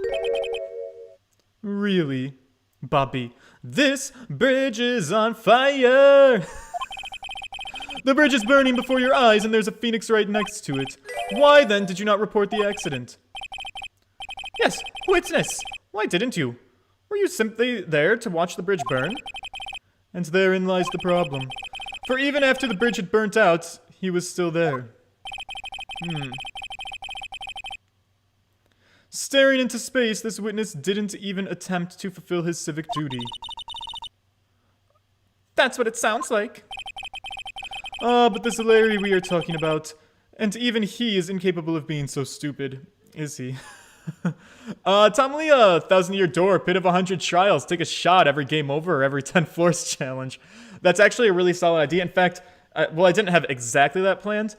Speaker 1: Really? Bobby, this bridge is on fire! The bridge is burning before your eyes and there's a Phoenix right next to it. Why then did you not report the accident?
Speaker 2: Yes, witness.
Speaker 1: Why didn't you? Were you simply there to watch the bridge burn? And therein lies the problem. For even after the bridge had burnt out, he was still there. Staring into space, this witness didn't even attempt to fulfill his civic duty.
Speaker 2: That's what it sounds like.
Speaker 1: Ah, but this Larry we are talking about, and even he is incapable of being so stupid, is he? Tomlia, 1,000-year door, pit of 100 trials, take a shot every game over or every 10 floors challenge. That's actually a really solid idea. In fact, well, I didn't have exactly that planned.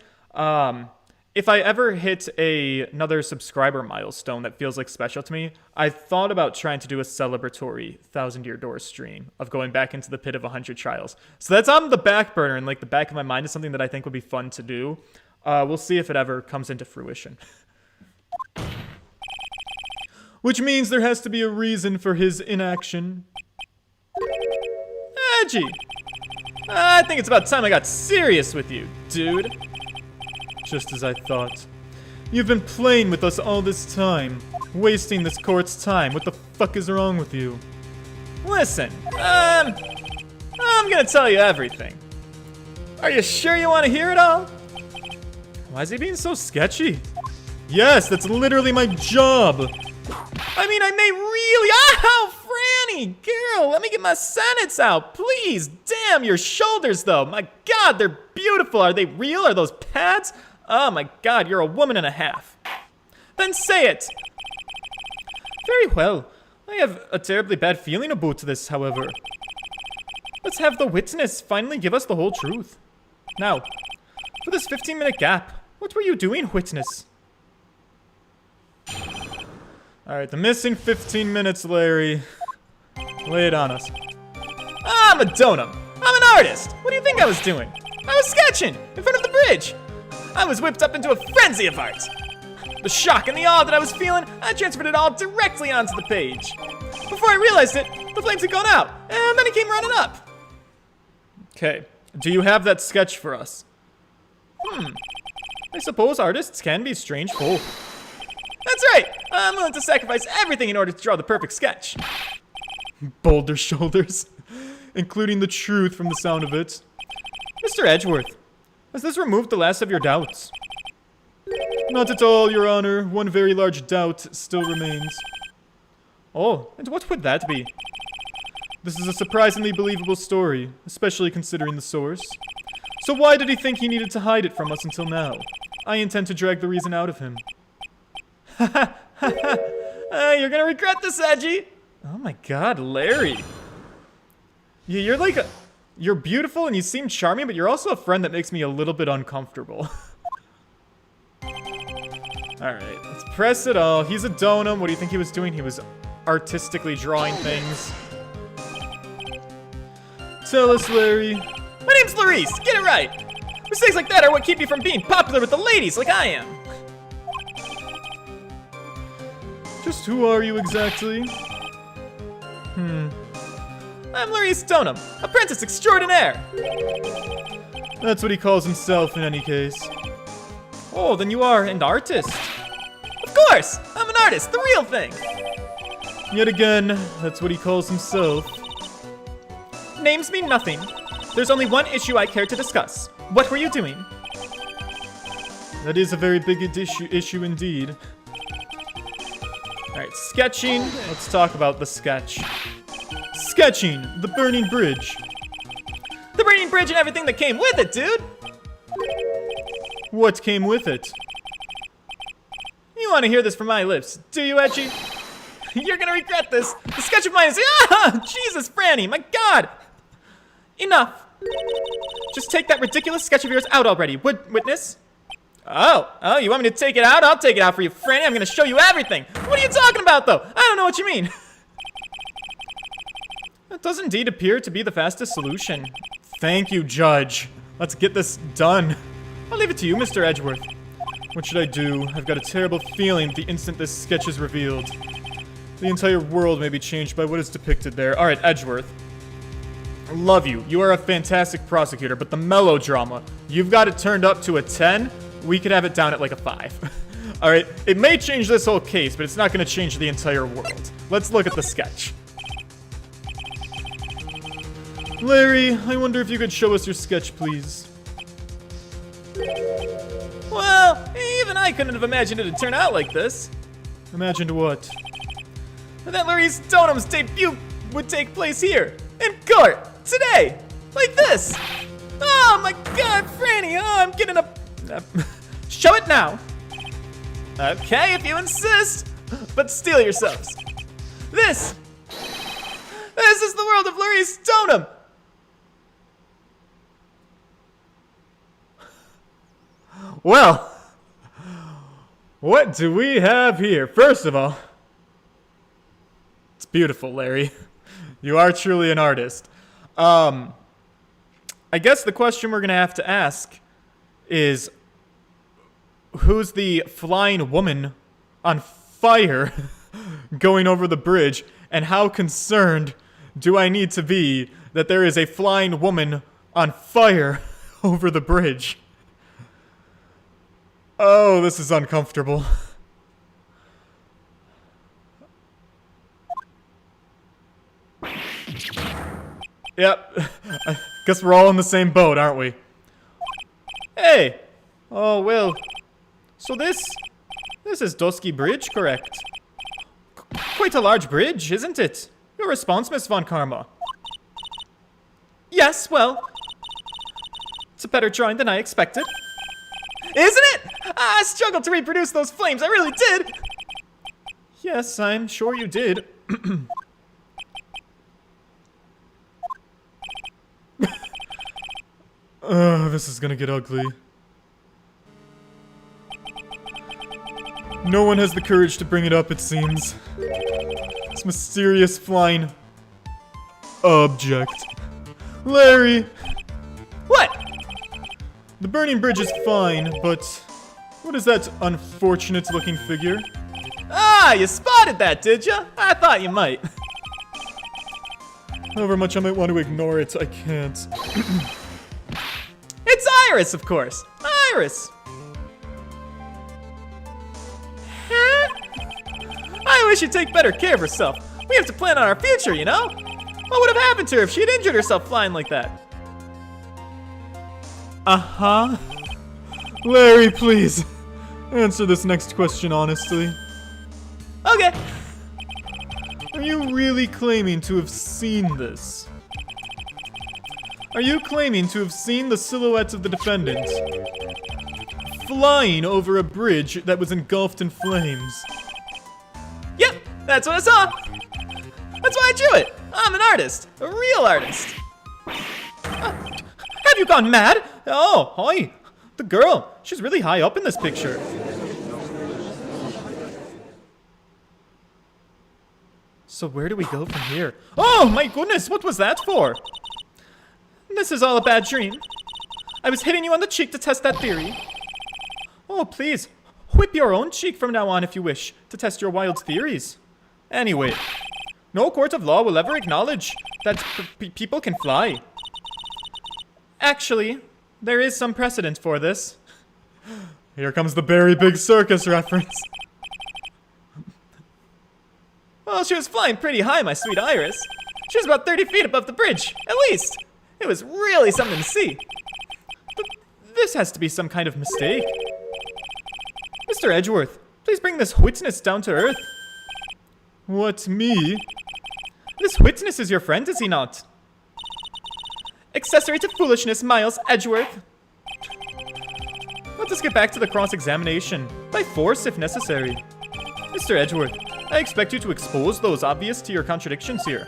Speaker 1: If I ever hit another subscriber milestone that feels like special to me, I thought about trying to do a celebratory 1,000-year door stream of going back into the pit of 100 trials. So that's on the back burner, and like the back of my mind is something that I think would be fun to do. We'll see if it ever comes into fruition. Which means there has to be a reason for his inaction.
Speaker 2: Gee, I think it's about time I got serious with you, dude.
Speaker 1: Just as I thought. You've been playing with us all this time, wasting this court's time. What the fuck is wrong with you?
Speaker 2: Listen, I'm gonna tell you everything. Are you sure you want to hear it all?
Speaker 1: Why is he being so sketchy? Yes, that's literally my job.
Speaker 2: I mean, I may really... Ow, Franny! Girl, let me get my sentence out, please. Damn, your shoulders, though. My God, they're beautiful. Are they real? Are those pads? Oh, my God, you're a woman and a half. Then say it.
Speaker 1: Very well. I have a terribly bad feeling about this, however. Let's have the witness finally give us the whole truth. Now, for this 15-minute gap, what were you doing, witness? Alright, the missing 15 minutes, Larry. Lay it on us.
Speaker 2: I'm a donum. I'm an artist. What do you think I was doing? I was sketching in front of the bridge. I was whipped up into a frenzy of art. The shock and the awe that I was feeling, I transferred it all directly onto the page. Before I realized it, the flames had gone out, and then he came running up.
Speaker 1: Okay, do you have that sketch for us? I suppose artists can be strange folk.
Speaker 2: That's right. I'm willing to sacrifice everything in order to draw the perfect sketch.
Speaker 1: Boulder shoulders, including the truth from the sound of it. Mr. Edgeworth, has this removed the last of your doubts? Not at all, Your Honor. One very large doubt still remains. Oh, and what would that be? This is a surprisingly believable story, especially considering the source. So why did he think he needed to hide it from us until now? I intend to drag the reason out of him.
Speaker 2: You're gonna regret this, Edgy.
Speaker 1: Oh my God, Larry. You're like you're beautiful and you seem charming, but you're also a friend that makes me a little bit uncomfortable. Alright, let's press it all. He's a donum. What do you think he was doing? He was artistically drawing things. Tell us, Larry.
Speaker 2: My name's Larice. Get it right. Mistakes like that are what keep you from being popular with the ladies like I am.
Speaker 1: Just who are you exactly?
Speaker 2: I'm Larice Donum, apprentice extraordinaire.
Speaker 1: That's what he calls himself in any case. Oh, then you are an artist.
Speaker 2: Of course, I'm an artist, the real thing.
Speaker 1: Yet again, that's what he calls himself.
Speaker 2: Names mean nothing. There's only one issue I care to discuss. What were you doing?
Speaker 1: That is a very big issue indeed. Alright, sketching. Let's talk about the sketch. Sketching the burning bridge.
Speaker 2: The burning bridge and everything that came with it, dude.
Speaker 1: What came with it?
Speaker 2: You want to hear this from my lips, do you, Edgy? You're gonna regret this. The sketch of mine is... Ah! Jesus, Franny, my God! Enough. Just take that ridiculous sketch of yours out already, witness. Oh, you want me to take it out? I'll take it out for you, Franny. I'm gonna show you everything. What are you talking about, though? I don't know what you mean.
Speaker 1: That does indeed appear to be the fastest solution. Thank you, Judge. Let's get this done. I'll leave it to you, Mr. Edgeworth. What should I do? I've got a terrible feeling the instant this sketch is revealed. The entire world may be changed by what is depicted there. Alright, Edgeworth. I love you. You are a fantastic prosecutor, but the melodrama, you've got it turned up to a 10. We could have it down at like a 5. Alright, it may change this whole case, but it's not going to change the entire world. Let's look at the sketch. Larry, I wonder if you could show us your sketch, please.
Speaker 2: Well, even I couldn't have imagined it'd turn out like this.
Speaker 1: Imagined what?
Speaker 2: That Larice Donum's debut would take place here, in court, today, like this. Oh my God, Franny, I'm getting a... Show it now. Okay, if you insist, but steel yourselves. This is the world of Larice Donum.
Speaker 1: Well, what do we have here? First of all, it's beautiful, Larry. You are truly an artist. I guess the question we're gonna have to ask is, who's the flying woman on fire going over the bridge, and how concerned do I need to be that there is a flying woman on fire over the bridge? Oh, this is uncomfortable. Yep. I guess we're all in the same boat, aren't we? Hey! Oh, well. So this is Dusky Bridge, correct? Quite a large bridge, isn't it? Your response, Miss Von Karma. Yes, well, it's a better drawing than I expected. Isn't it? I struggled to reproduce those flames, I really did! Yes, I'm sure you did. This is gonna get ugly. No one has the courage to bring it up, it seems. This mysterious flying object. Larry!
Speaker 2: What?
Speaker 1: The burning bridge is fine, but what is that unfortunate looking figure?
Speaker 2: Ah, you spotted that, did ya? I thought you might.
Speaker 1: However much I might want to ignore it, I can't.
Speaker 2: It's Iris, of course. Iris. Huh? I wish you'd take better care of herself. We have to plan on our future, you know? What would have happened to her if she'd injured herself flying like that?
Speaker 1: Uh-huh. Larry, please. Answer this next question honestly.
Speaker 2: Okay.
Speaker 1: Are you really claiming to have seen this? Are you claiming to have seen the silhouette of the defendant flying over a bridge that was engulfed in flames?
Speaker 2: Yep, that's what I saw. That's why I drew it. I'm an artist, a real artist. Have you gone mad?
Speaker 1: Oh, hi. The girl. She's really high up in this picture. So where do we go from here? Oh my goodness, what was that for?
Speaker 2: This is all a bad dream. I was hitting you on the cheek to test that theory.
Speaker 1: Oh, please, whip your own cheek from now on if you wish to test your wild theories. Anyway, no court of law will ever acknowledge that people can fly. Actually, there is some precedent for this. Here comes the very big circus reference.
Speaker 2: Well, she was flying pretty high, my sweet Iris. She was about 30 feet above the bridge, at least. It was really something to see.
Speaker 1: But this has to be some kind of mistake. Mr. Edgeworth, please bring this witness down to earth. What, me? This witness is your friend, is he not?
Speaker 2: Accessory to foolishness, Miles Edgeworth.
Speaker 1: Let us get back to the cross-examination, by force if necessary. Mr. Edgeworth, I expect you to expose those obvious to your contradictions here.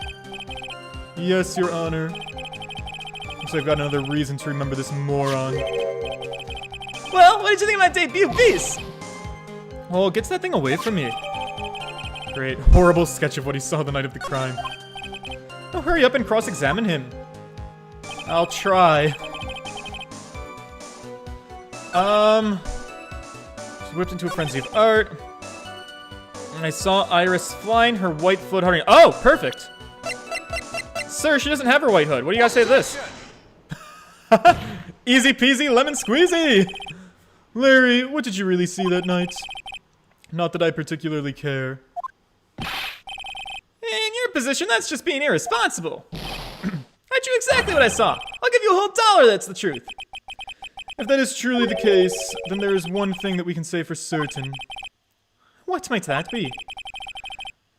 Speaker 1: Yes, Your Honor. Looks like I've got another reason to remember this moron.
Speaker 2: Well, what did you think of my debut piece?
Speaker 1: Oh, gets that thing away from me. Great, horrible sketch of what he saw the night of the crime. Now hurry up and cross-examine him. I'll try. She whipped into a frenzy of art. And I saw Iris flying, her white floating. Oh, perfect! Sir, she doesn't have her white hood. What do you guys say to this? Easy peasy lemon squeezy! Larry, what did you really see that night? Not that I particularly care.
Speaker 2: In your position, that's just being irresponsible. I drew exactly what I saw. I'll give you a whole $1 that's the truth.
Speaker 1: If that is truly the case, then there is one thing that we can say for certain. What might that be?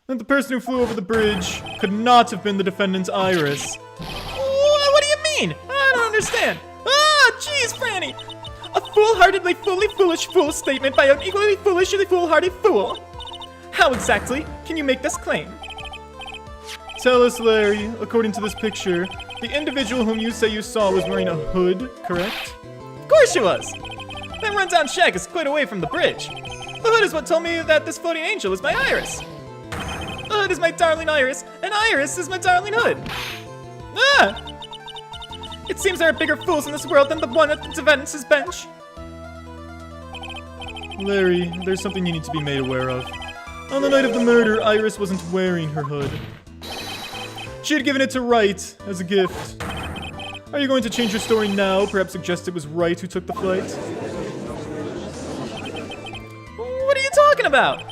Speaker 1: That the person who flew over the bridge could not have been the defendant's Iris.
Speaker 2: What do you mean? I don't understand. Ah, jeez, Franny. A foolhardily foolish fool statement by an equally foolishly foolhardy fool. How exactly can you make this claim?
Speaker 1: Tell us, Larry, according to this picture, the individual whom you say you saw was wearing a hood, correct?
Speaker 2: Of course she was. That rundown shack is quite away from the bridge. The hood is what told me that this floating angel is my Iris. The hood is my darling Iris, and Iris is my darling hood. Ah! It seems there are bigger fools in this world than the one at the defendant's bench.
Speaker 1: Larry, there's something you need to be made aware of. On the night of the murder, Iris wasn't wearing her hood. She had given it to Wright as a gift. Are you going to change your story now? Perhaps suggest it was Wright who took the flight?
Speaker 2: about?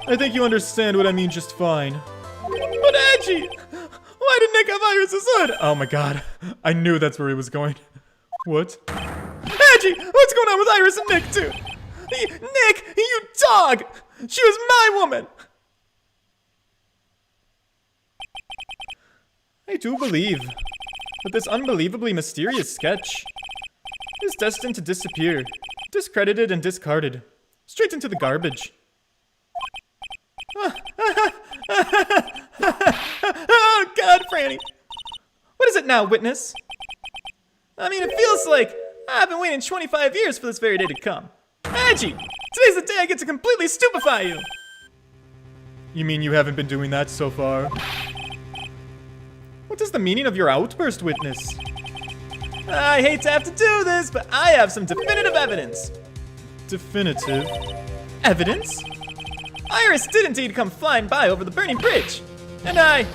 Speaker 1: I think you understand what I mean just fine.
Speaker 2: But Edgy, why did Nick have Iris' hood?
Speaker 1: Oh my god. I knew that's where he was going. What?
Speaker 2: Edgy, what's going on with Iris and Nick too? Nick, you dog! She was my woman!
Speaker 1: I do believe that this unbelievably mysterious sketch is destined to disappear, discredited and discarded, straight into the garbage.
Speaker 2: Oh God, Franny. What is it now, witness? I mean, it feels like I've been waiting 25 years for this very day to come. Edgy, today's the day I get to completely stupefy you.
Speaker 1: You mean you haven't been doing that so far? What is the meaning of your outburst, witness?
Speaker 2: I hate to have to do this, but I have some definitive evidence.
Speaker 1: Definitive?
Speaker 2: Evidence? Iris did indeed come flying by over the burning bridge. And I,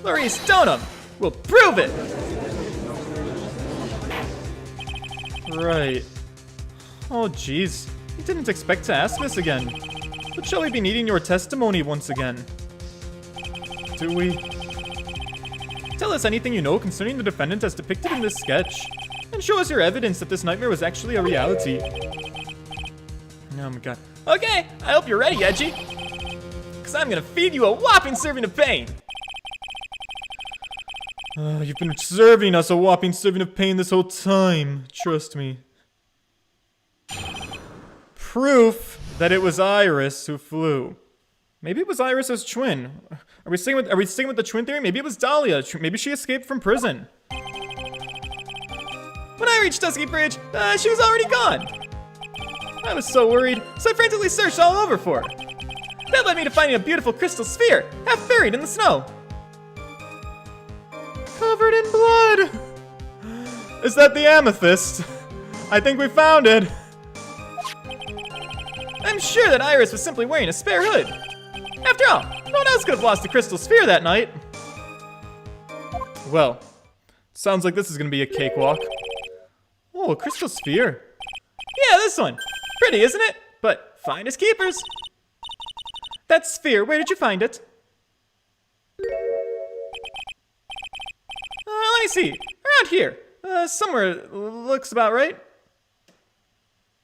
Speaker 2: Laurice Stoneham, will prove it.
Speaker 1: Right. Oh jeez, I didn't expect to ask this again. But shall we be needing your testimony once again? Do we? Tell us anything you know concerning the defendant as depicted in this sketch, and show us your evidence that this nightmare was actually a reality. Oh my god.
Speaker 2: Okay, I hope you're ready, Edgy. Because I'm gonna feed you a whopping serving of pain.
Speaker 1: You've been serving us a whopping serving of pain this whole time. Trust me. Proof that it was Iris who flew. Maybe it was Iris's twin. Are we sticking with the twin theory? Maybe it was Dahlia. Maybe she escaped from prison.
Speaker 2: When I reached Dusky Bridge, she was already gone. I was so worried, so I frantically searched all over for her. That led me to finding a beautiful crystal sphere, half buried in the snow.
Speaker 1: Covered in blood. Is that the amethyst? I think we found it.
Speaker 2: I'm sure that Iris was simply wearing a spare hood. After all, no one else could have lost the crystal sphere that night.
Speaker 1: Well, sounds like this is gonna be a cakewalk. Oh, a crystal sphere.
Speaker 2: Yeah, this one. Pretty, isn't it? But fine as keepers. That sphere, where did you find it? Let me see. Around here. Somewhere looks about right.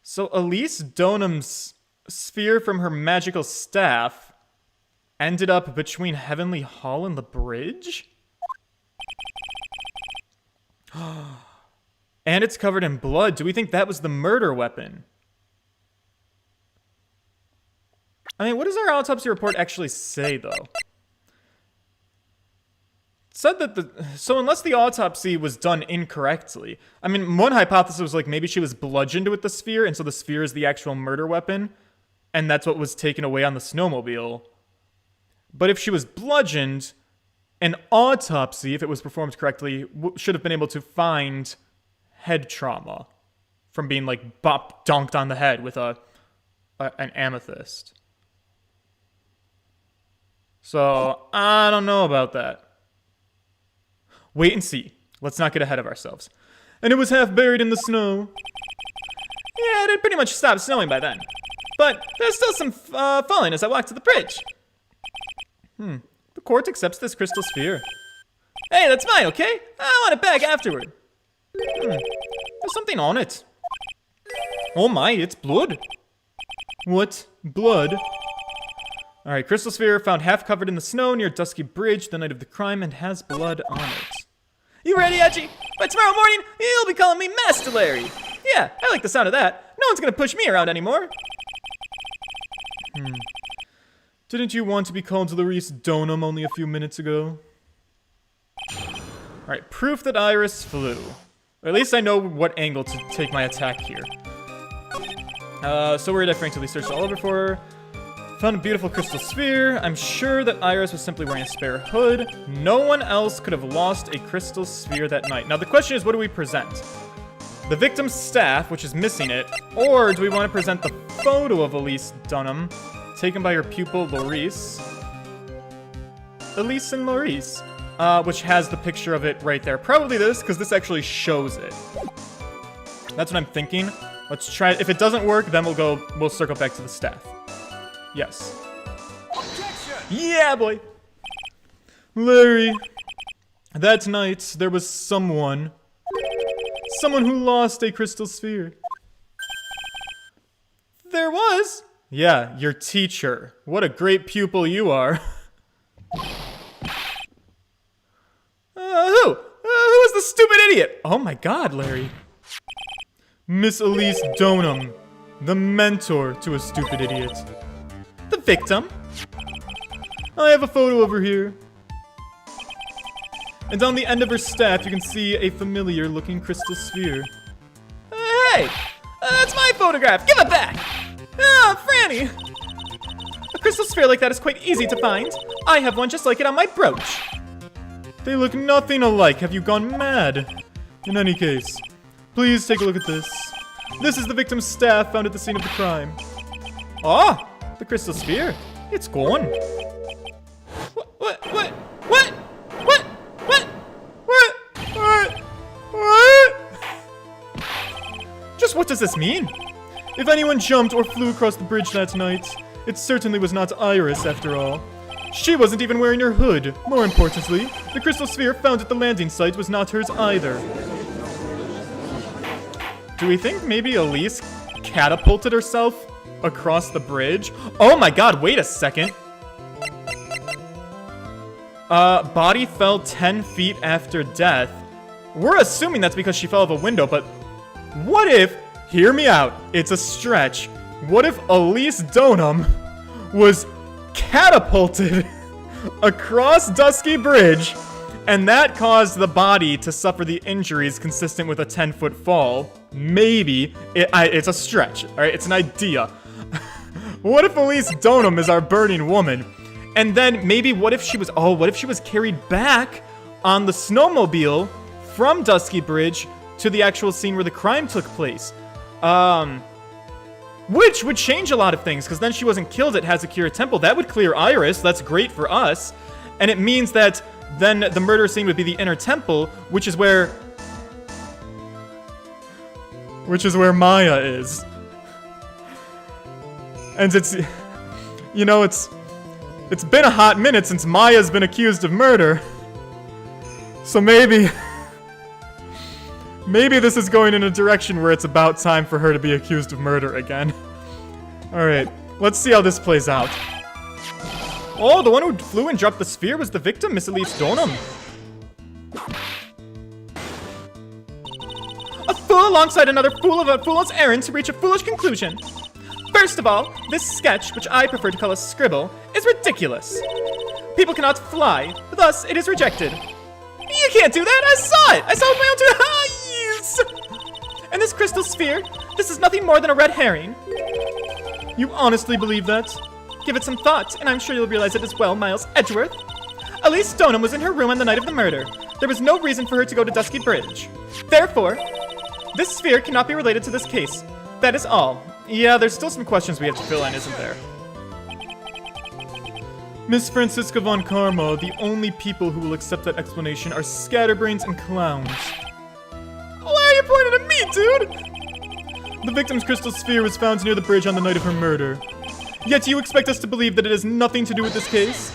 Speaker 1: So Elise Donham's sphere from her magical staff ended up between Heavenly Hall and the bridge? And it's covered in blood. Do we think that was the murder weapon? I mean, what does our autopsy report actually say, though? It said that so unless the autopsy was done incorrectly, I mean, one hypothesis was like maybe she was bludgeoned with the sphere, and so the sphere is the actual murder weapon, and that's what was taken away on the snowmobile. But if she was bludgeoned, an autopsy, if it was performed correctly, should have been able to find head trauma from being like donked on the head with an amethyst. So I don't know about that. Wait and see. Let's not get ahead of ourselves. And it was half buried in the snow.
Speaker 2: Yeah, it had pretty much stopped snowing by then. But there's still some falling as I walked to the bridge.
Speaker 1: The court accepts this crystal sphere.
Speaker 2: Hey, that's mine, okay? I want it back afterward.
Speaker 1: There's something on it. Oh my, it's blood. What? Blood? Alright, crystal sphere found half covered in the snow near Dusky Bridge the night of the crime and has blood on it.
Speaker 2: You ready, Edgy? By tomorrow morning, you'll be calling me Master Larry. Yeah, I like the sound of that. No one's gonna push me around anymore.
Speaker 1: Didn't you want to be called Laurice Donham only a few minutes ago? Alright, proof that Iris flew. Or at least I know what angle to take my attack here. So worried I frantically searched all over for her. Found a beautiful crystal sphere. I'm sure that Iris was simply wearing a spare hood. No one else could have lost a crystal sphere that night. Now the question is, what do we present? The victim's staff, which is missing it, or do we want to present the photo of Elise Donham, taken by her pupil Laurice? Elise and Laurice, which has the picture of it right there. Probably this, because this actually shows it. That's what I'm thinking. Let's try it. If it doesn't work, then we'll circle back to the staff. Yes.
Speaker 3: Objection!
Speaker 1: Yeah, boy. Larry, that night there was someone who lost a crystal sphere. There was? Yeah, your teacher. What a great pupil you are. Who? Who is the stupid idiot? Oh my god, Larry. Miss Elise Donham, the mentor to a stupid idiot. The victim? I have a photo over here. And on the end of her staff, you can see a familiar-looking crystal sphere. Hey! That's my photograph! Give it back! Ah, Franny! A crystal sphere like that is quite easy to find. I have one just like it on my brooch. They look nothing alike. Have you gone mad? In any case, please take a look at this. This is the victim's staff found at the scene of the crime. Ah! The crystal sphere. It's gone. What? Just what does this mean? If anyone jumped or flew across the bridge that night, it certainly was not Iris after all. She wasn't even wearing her hood. More importantly, the crystal sphere found at the landing site was not hers either. Do we think maybe Elise catapulted herself across the bridge? Oh my god, wait a second. Body fell 10 feet after death. We're assuming that's because she fell out of a window, but what if, hear me out, it's a stretch, what if Elise Donham was catapulted across Dusky Bridge, and that caused the body to suffer the injuries consistent with a 10-foot fall? Maybe. It's a stretch, alright? It's an idea. What if Elise Donham is our burning woman? And then maybe what if she was carried back on the snowmobile from Dusky Bridge to the actual scene where the crime took place? Which would change a lot of things, because then she wasn't killed at Hazakura Temple. That would clear Iris. That's great for us. And it means that then the murder scene would be the inner temple, which is where Maya is. And it's, you know, it's been a hot minute since Maya's been accused of murder. So maybe this is going in a direction where it's about time for her to be accused of murder again. Alright, let's see how this plays out. Oh, the one who flew and dropped the sphere was the victim, Miss Elise Donham. A fool alongside another fool of a fool's errand to reach a foolish conclusion. First of all, this sketch, which I prefer to call a scribble, is ridiculous. People cannot fly, thus it is rejected. You can't do that! I saw it! I saw it with my own two eyes! And this crystal sphere, this is nothing more than a red herring. You honestly believe that? Give it some thought, and I'm sure you'll realize it as well, Miles Edgeworth. Elise Donham was in her room on the night of the murder. There was no reason for her to go to Dusky Bridge. Therefore, this sphere cannot be related to this case. That is all. Yeah, there's still some questions we have to fill in, isn't there? Miss Francisca von Karma, the only people who will accept that explanation are scatterbrains and clowns. Why are you pointing at me, dude? The victim's crystal sphere was found near the bridge on the night of her murder. Yet you expect us to believe that it has nothing to do with this case?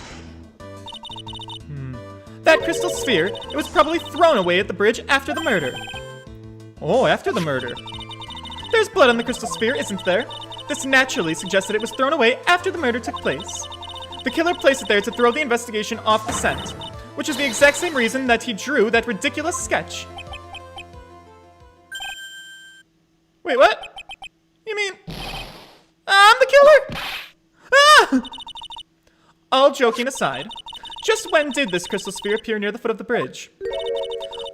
Speaker 1: That crystal sphere, it was probably thrown away at the bridge after the murder. Oh, after the murder. There's blood on the crystal sphere, isn't there? This naturally suggests that it was thrown away after the murder took place. The killer placed it there to throw the investigation off the scent, which is the exact same reason that he drew that ridiculous sketch. Wait, what? You mean I'm the killer? Ah! All joking aside, just when did this crystal sphere appear near the foot of the bridge?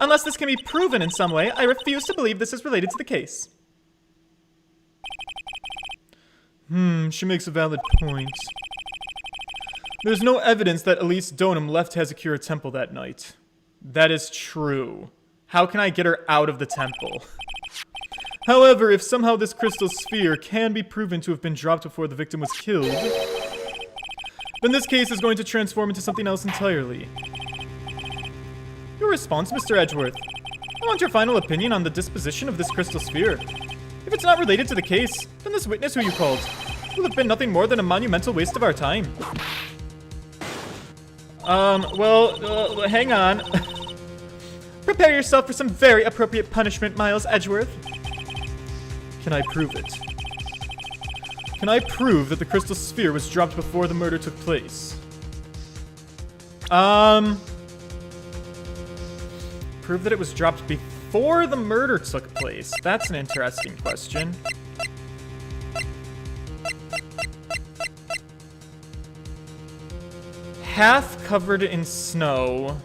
Speaker 1: Unless this can be proven in some way, I refuse to believe this is related to the case. She makes a valid point. There's no evidence that Elise Donham left Hazakura Temple that night. That is true. How can I get her out of the temple? However, if somehow this crystal sphere can be proven to have been dropped before the victim was killed, then this case is going to transform into something else entirely. Your response, Mr. Edgeworth. I want your final opinion on the disposition of this crystal sphere. If it's not related to the case, then this witness who you called, will have been nothing more than a monumental waste of our time. Well, hang on. Prepare yourself for some very appropriate punishment, Miles Edgeworth. Can I prove it? Can I prove that the crystal sphere was dropped before the murder took place? Prove that it was dropped before the murder took place. That's an interesting question. Half covered in snow.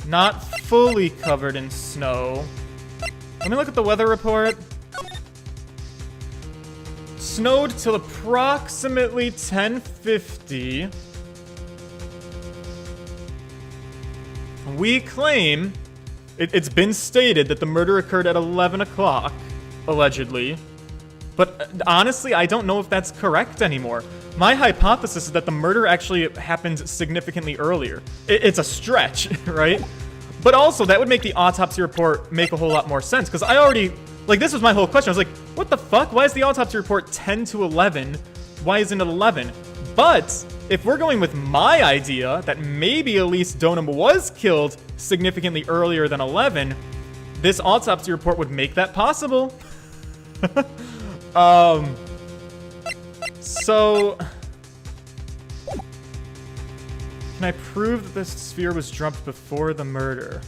Speaker 1: Not fully covered in snow. Let me look at the weather report. Snowed till approximately 10:50. We claim it's been stated that the murder occurred at 11 o'clock, allegedly. But honestly, I don't know if that's correct anymore. My hypothesis is that the murder actually happened significantly earlier. It's a stretch, right? But also, that would make the autopsy report make a whole lot more sense, because I already... Like, this was my whole question. I was like, what the fuck? Why is the autopsy report 10 to 11? Why isn't it 11? But if we're going with my idea that maybe Elise Donham was killed significantly earlier than 11, this autopsy report would make that possible. So... Can I prove that this sphere was dropped before the murder?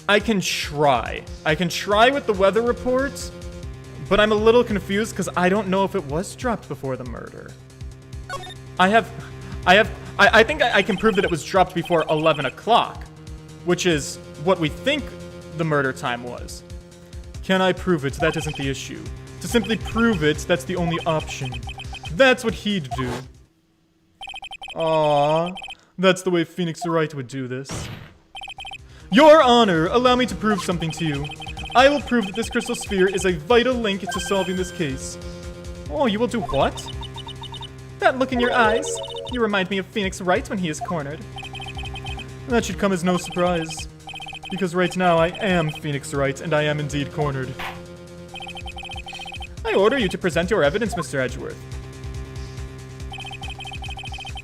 Speaker 1: I can try. I can try with the weather report, but I'm a little confused because I don't know if it was dropped before the murder. I think I can prove that it was dropped before 11 o'clock, which is what we think the murder time was. Can I prove it? That isn't the issue. To simply prove it, that's the only option. That's what he'd do. Aww. That's the way Phoenix Wright would do this. Your Honor, allow me to prove something to you. I will prove that this crystal sphere is a vital link to solving this case. Oh, you will do what? That look in your eyes. You remind me of Phoenix Wright when he is cornered. That should come as no surprise. Because right now I am Phoenix Wright, and I am indeed cornered. I order you to present your evidence, Mr. Edgeworth.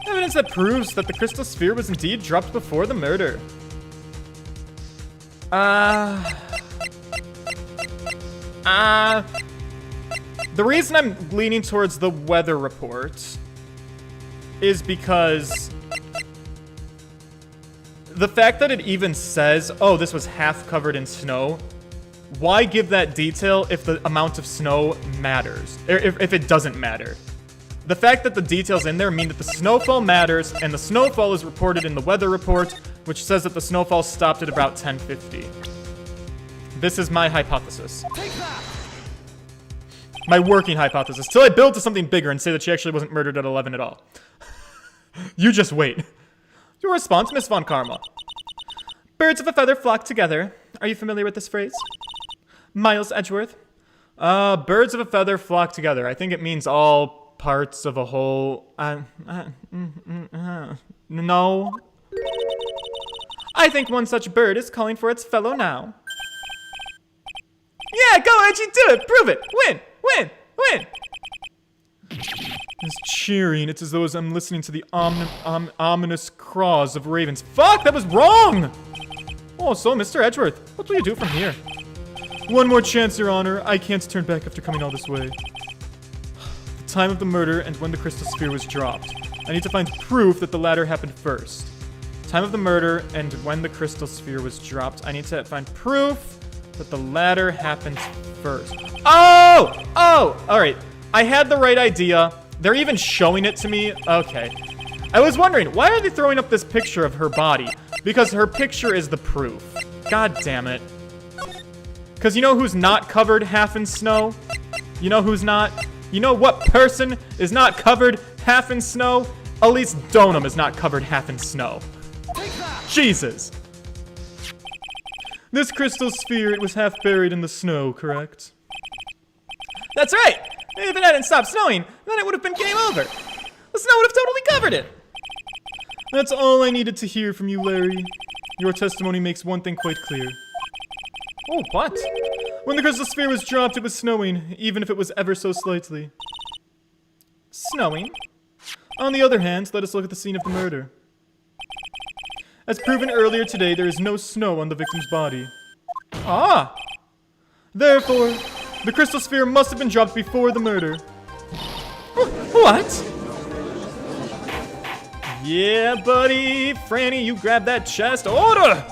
Speaker 1: Evidence that proves that the crystal sphere was indeed dropped before the murder. The reason I'm leaning towards the weather report is because the fact that it even says, oh, this was half covered in snow, why give that detail if the amount of snow matters, or if it doesn't matter? The fact that the details in there mean that the snowfall matters, and the snowfall is reported in the weather report, which says that the snowfall stopped at about 10:50. This is my hypothesis.
Speaker 3: Take that!
Speaker 1: My working hypothesis. Till I build to something bigger and say that she actually wasn't murdered at 11 at all. You just wait. Your response, Miss Von Karma. Birds of a feather flock together. Are you familiar with this phrase? Miles Edgeworth? Birds of a feather flock together. I think it means all parts of a whole. No. I think one such bird is calling for its fellow now. Yeah, go Edgy, do it, prove it, win, win, win. It's cheering. It's as though I'm listening to the ominous craws of ravens. Fuck, that was wrong! Oh, so Mr. Edgeworth, what will you do from here? One more chance, Your Honor. I can't turn back after coming all this way. The time of the murder and when the crystal sphere was dropped. I need to find proof that the latter happened first. Time of the murder and when the crystal sphere was dropped. I need to find proof that the latter happened first. Oh! Oh! Alright. I had the right idea. They're even showing it to me. Okay. I was wondering, why are they throwing up this picture of her body? Because her picture is the proof. God damn it. Because you know who's not covered half in snow? You know who's not? You know what person is not covered half in snow? Elise Donham is not covered half in snow. Jesus. This crystal sphere, it was half buried in the snow, correct? That's right! If it hadn't stopped snowing, then it would have been game over. The snow would have totally covered it. That's all I needed to hear from you, Larry. Your testimony makes one thing quite clear. Oh, what? When the crystal sphere was dropped, it was snowing, even if it was ever so slightly.
Speaker 2: Snowing?
Speaker 1: On the other hand, let us look at the scene of the murder. As proven earlier today, there is no snow on the victim's body.
Speaker 2: Ah!
Speaker 1: Therefore, the crystal sphere must have been dropped before the murder.
Speaker 2: What? Yeah, buddy. Franny, you grab that chest. Order!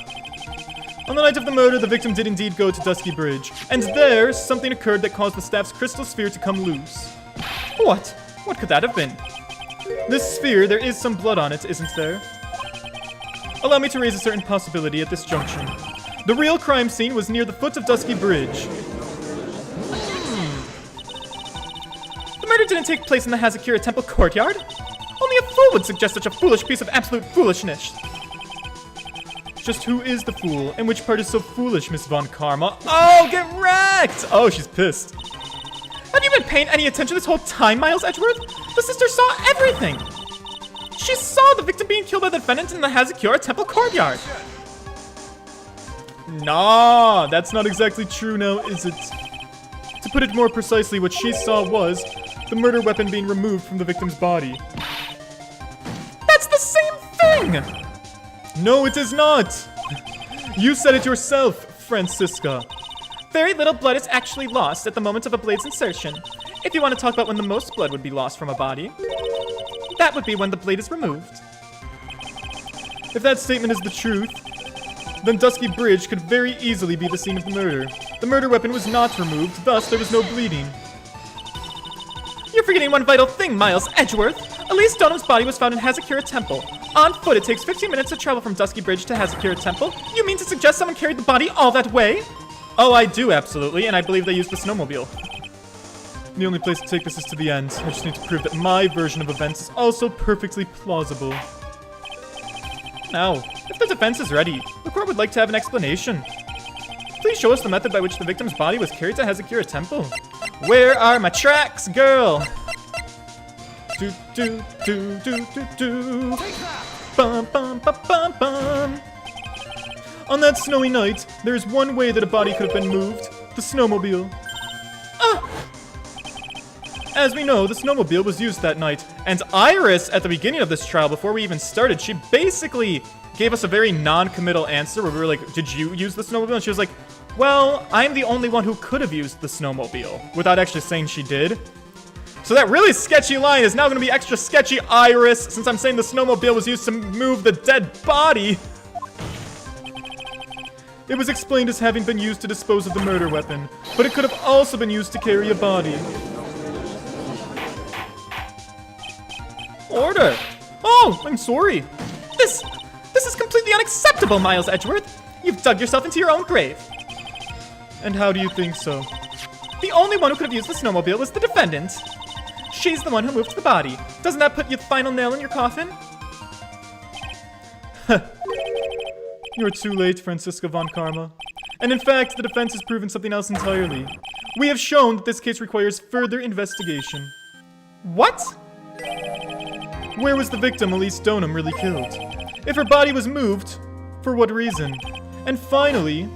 Speaker 1: On the night of the murder, the victim did indeed go to Dusky Bridge, and there, something occurred that caused the staff's crystal sphere to come loose.
Speaker 2: What? What could that have been?
Speaker 1: This sphere, there is some blood on it, isn't there? Allow me to raise a certain possibility at this junction. The real crime scene was near the foot of Dusky Bridge.
Speaker 2: The murder didn't take place in the Hazakura Temple courtyard. Only a fool would suggest such a foolish piece of absolute foolishness.
Speaker 1: Just who is the fool, and which part is so foolish, Miss Von Karma?
Speaker 2: Oh, get wrecked!
Speaker 1: Oh, she's pissed.
Speaker 2: Have you been paying any attention this whole time, Miles Edgeworth? The sister saw everything! She saw the victim being killed by the defendant in the Hazakura Temple courtyard!
Speaker 1: Nah, that's not exactly true now, is it? To put it more precisely, what she saw was the murder weapon being removed from the victim's body.
Speaker 2: That's the same thing!
Speaker 1: No, it is not! You said it yourself, Francisca.
Speaker 2: Very little blood is actually lost at the moment of a blade's insertion. If you want to talk about when the most blood would be lost from a body, that would be when the blade is removed.
Speaker 1: If that statement is the truth, then Dusky Bridge could very easily be the scene of the murder. The murder weapon was not removed, thus there was no bleeding.
Speaker 2: You're forgetting one vital thing, Miles Edgeworth. Elise Dunham's body was found in Hazakura Temple. On foot, it takes 15 minutes to travel from Dusky Bridge to Hazakura Temple. You mean to suggest someone carried the body all that way?
Speaker 1: Oh, I do, absolutely, and I believe they used the snowmobile. The only place to take this is to the end. I just need to prove that my version of events is also perfectly plausible.
Speaker 2: Now, if the defense is ready, the court would like to have an explanation. Please show us the method by which the victim's body was carried to Hazakura Temple. Where are my tracks, girl?
Speaker 1: Do do do do do do.
Speaker 2: Bum bum bum bum bum.
Speaker 1: On that snowy night, there is one way that a body could have been moved: the snowmobile. As we know, the snowmobile was used that night, and Iris, at the beginning of this trial, before we even started, she basically gave us a very non-committal answer where we were like, did you use the snowmobile? And she was like, well, I'm the only one who could have used the snowmobile, without actually saying she did. So that really sketchy line is now going to be extra sketchy, Iris, since I'm saying the snowmobile was used to move the dead body. It was explained as having been used to dispose of the murder weapon, but it could have also been used to carry a body.
Speaker 2: Order! Oh, I'm sorry. This is completely unacceptable, Miles Edgeworth. You've dug yourself into your own grave.
Speaker 1: And how do you think so?
Speaker 2: The only one who could have used the snowmobile was the defendant. She's the one who moved the body. Doesn't that put the final nail in your coffin?
Speaker 1: You're too late, Francisca Von Karma. And in fact, the defense has proven something else entirely. We have shown that this case requires further investigation.
Speaker 2: What?
Speaker 1: Where was the victim Elise Donham really killed? If her body was moved, for what reason? And finally,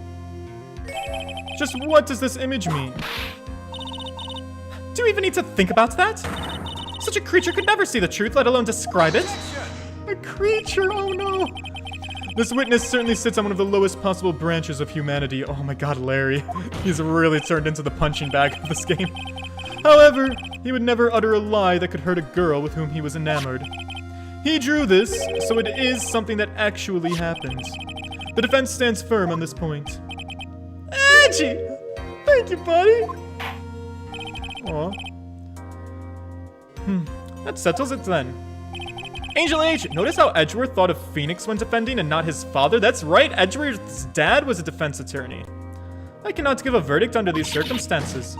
Speaker 1: just what does this image mean?
Speaker 2: Do you even need to think about that? Such a creature could never see the truth, let alone describe it.
Speaker 1: A creature, oh no! This witness certainly sits on one of the lowest possible branches of humanity. Oh my god, Larry. He's really turned into the punching bag of this game. However, he would never utter a lie that could hurt a girl with whom he was enamored. He drew this, so it is something that actually happened. The defense stands firm on this point.
Speaker 2: Edgy! Thank you, buddy.
Speaker 1: Aw.
Speaker 2: That settles it then. Angel Age, notice how Edgeworth thought of Phoenix when defending and not his father? That's right, Edgeworth's dad was a defense attorney. I cannot give a verdict under these circumstances.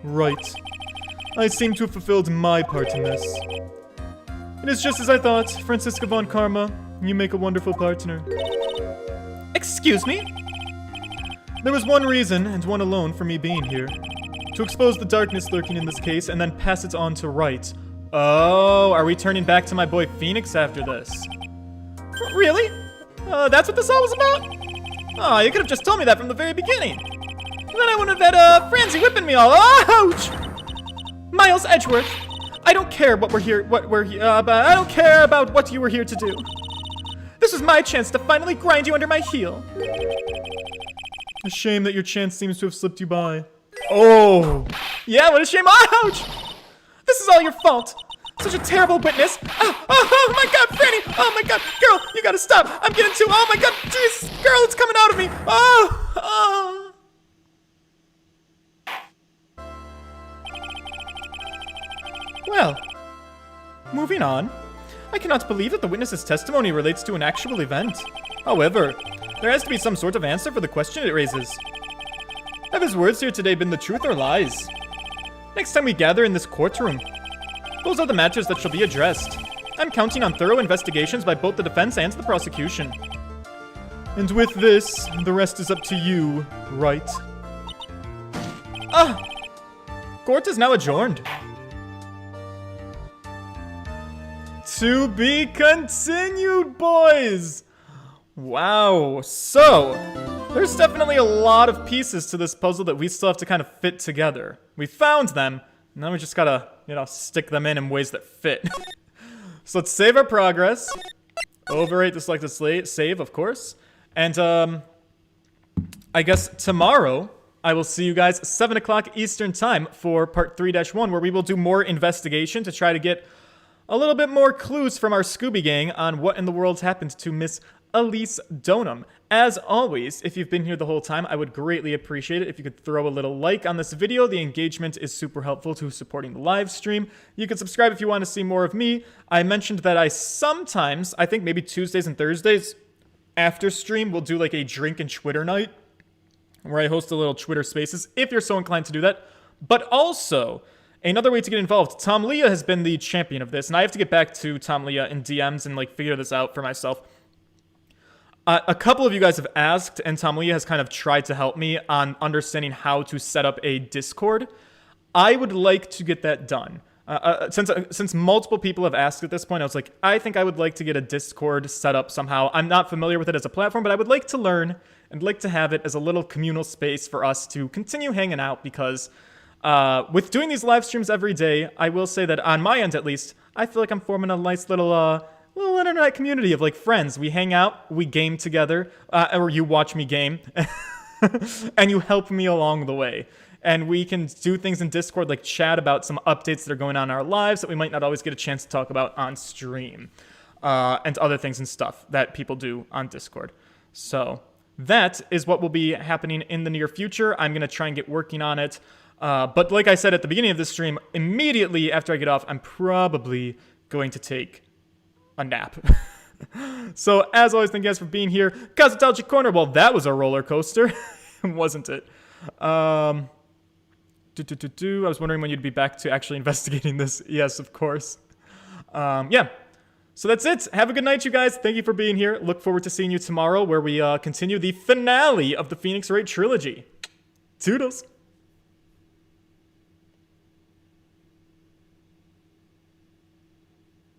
Speaker 1: Right. I seem to have fulfilled my part in this. It is just as I thought, Francisca Von Karma. You make a wonderful partner.
Speaker 2: Excuse me?
Speaker 1: There was one reason, and one alone, for me being here. To expose the darkness lurking in this case, and then pass it on to Wright.
Speaker 2: Oh, are we turning back to my boy Phoenix after this? Really? That's what this all was about? Oh, you could have just told me that from the very beginning. Then I wouldn't have had Francie whipping me all. Ouch!
Speaker 1: Miles Edgeworth, I don't care but I don't care about what you were here to do. This was my chance to finally grind you under my heel. A shame that your chance seems to have slipped you by.
Speaker 2: Oh. Yeah, what a shame. Ouch!
Speaker 1: This is all your fault. Such a terrible witness. Oh my god, Franny! Oh my god, girl, you gotta stop. I'm getting too. Oh my god, Jesus, girl, it's coming out of me. Oh.
Speaker 2: Well, moving on. I cannot believe that the witness's testimony relates to an actual event. However, there has to be some sort of answer for the question it raises. Have his words here today been the truth or lies? Next time we gather in this courtroom, those are the matters that shall be addressed. I'm counting on thorough investigations by both the defense and the prosecution.
Speaker 1: And with this, the rest is up to you, Wright.
Speaker 2: Court is now adjourned.
Speaker 1: To be continued, boys! Wow, so there's definitely a lot of pieces to this puzzle that we still have to kind of fit together. We found them, now we just gotta, stick them in ways that fit. So let's save our progress. Overwrite the selected save, of course. And, I guess tomorrow, I will see you guys 7 o'clock Eastern Time for part 3-1, where we will do more investigation to try to get a little bit more clues from our Scooby Gang on what in the world's happened to Miss Elise Donham. As always, if you've been here the whole time, I would greatly appreciate it if you could throw a little like on this video. The engagement is super helpful to supporting the live stream. You can subscribe if you want to see more of me. I mentioned that I sometimes, I think maybe Tuesdays and Thursdays after stream, will do like a drink and Twitter night where I host a little Twitter Spaces if you're so inclined to do that. But also, another way to get involved, Tom Leah has been the champion of this, and I have to get back to Tom Leah in DMs and figure this out for myself. A couple of you guys have asked, and Tom Leah has kind of tried to help me on understanding how to set up a Discord. I would like to get that done. Since multiple people have asked at this point, I was like, I think I would like to get a Discord set up somehow. I'm not familiar with it as a platform, but I would like to learn and like to have it as a little communal space for us to continue hanging out, because with doing these live streams every day, I will say that on my end at least, I feel like I'm forming a nice little internet community of friends. We hang out, we game together, or you watch me game, and you help me along the way. And we can do things in Discord like chat about some updates that are going on in our lives that we might not always get a chance to talk about on stream, and other things and stuff that people do on Discord. So that is what will be happening in the near future. I'm going to try and get working on it. But like I said at the beginning of this stream, immediately after I get off, I'm probably going to take a nap. So as always, thank you guys for being here. Cosmetology Corner, well, that was a roller coaster, wasn't it? I was wondering when you'd be back to actually investigating this. Yes, of course. Yeah. So that's it. Have a good night, you guys. Thank you for being here. Look forward to seeing you tomorrow, where we continue the finale of the Phoenix Wright trilogy. Toodles.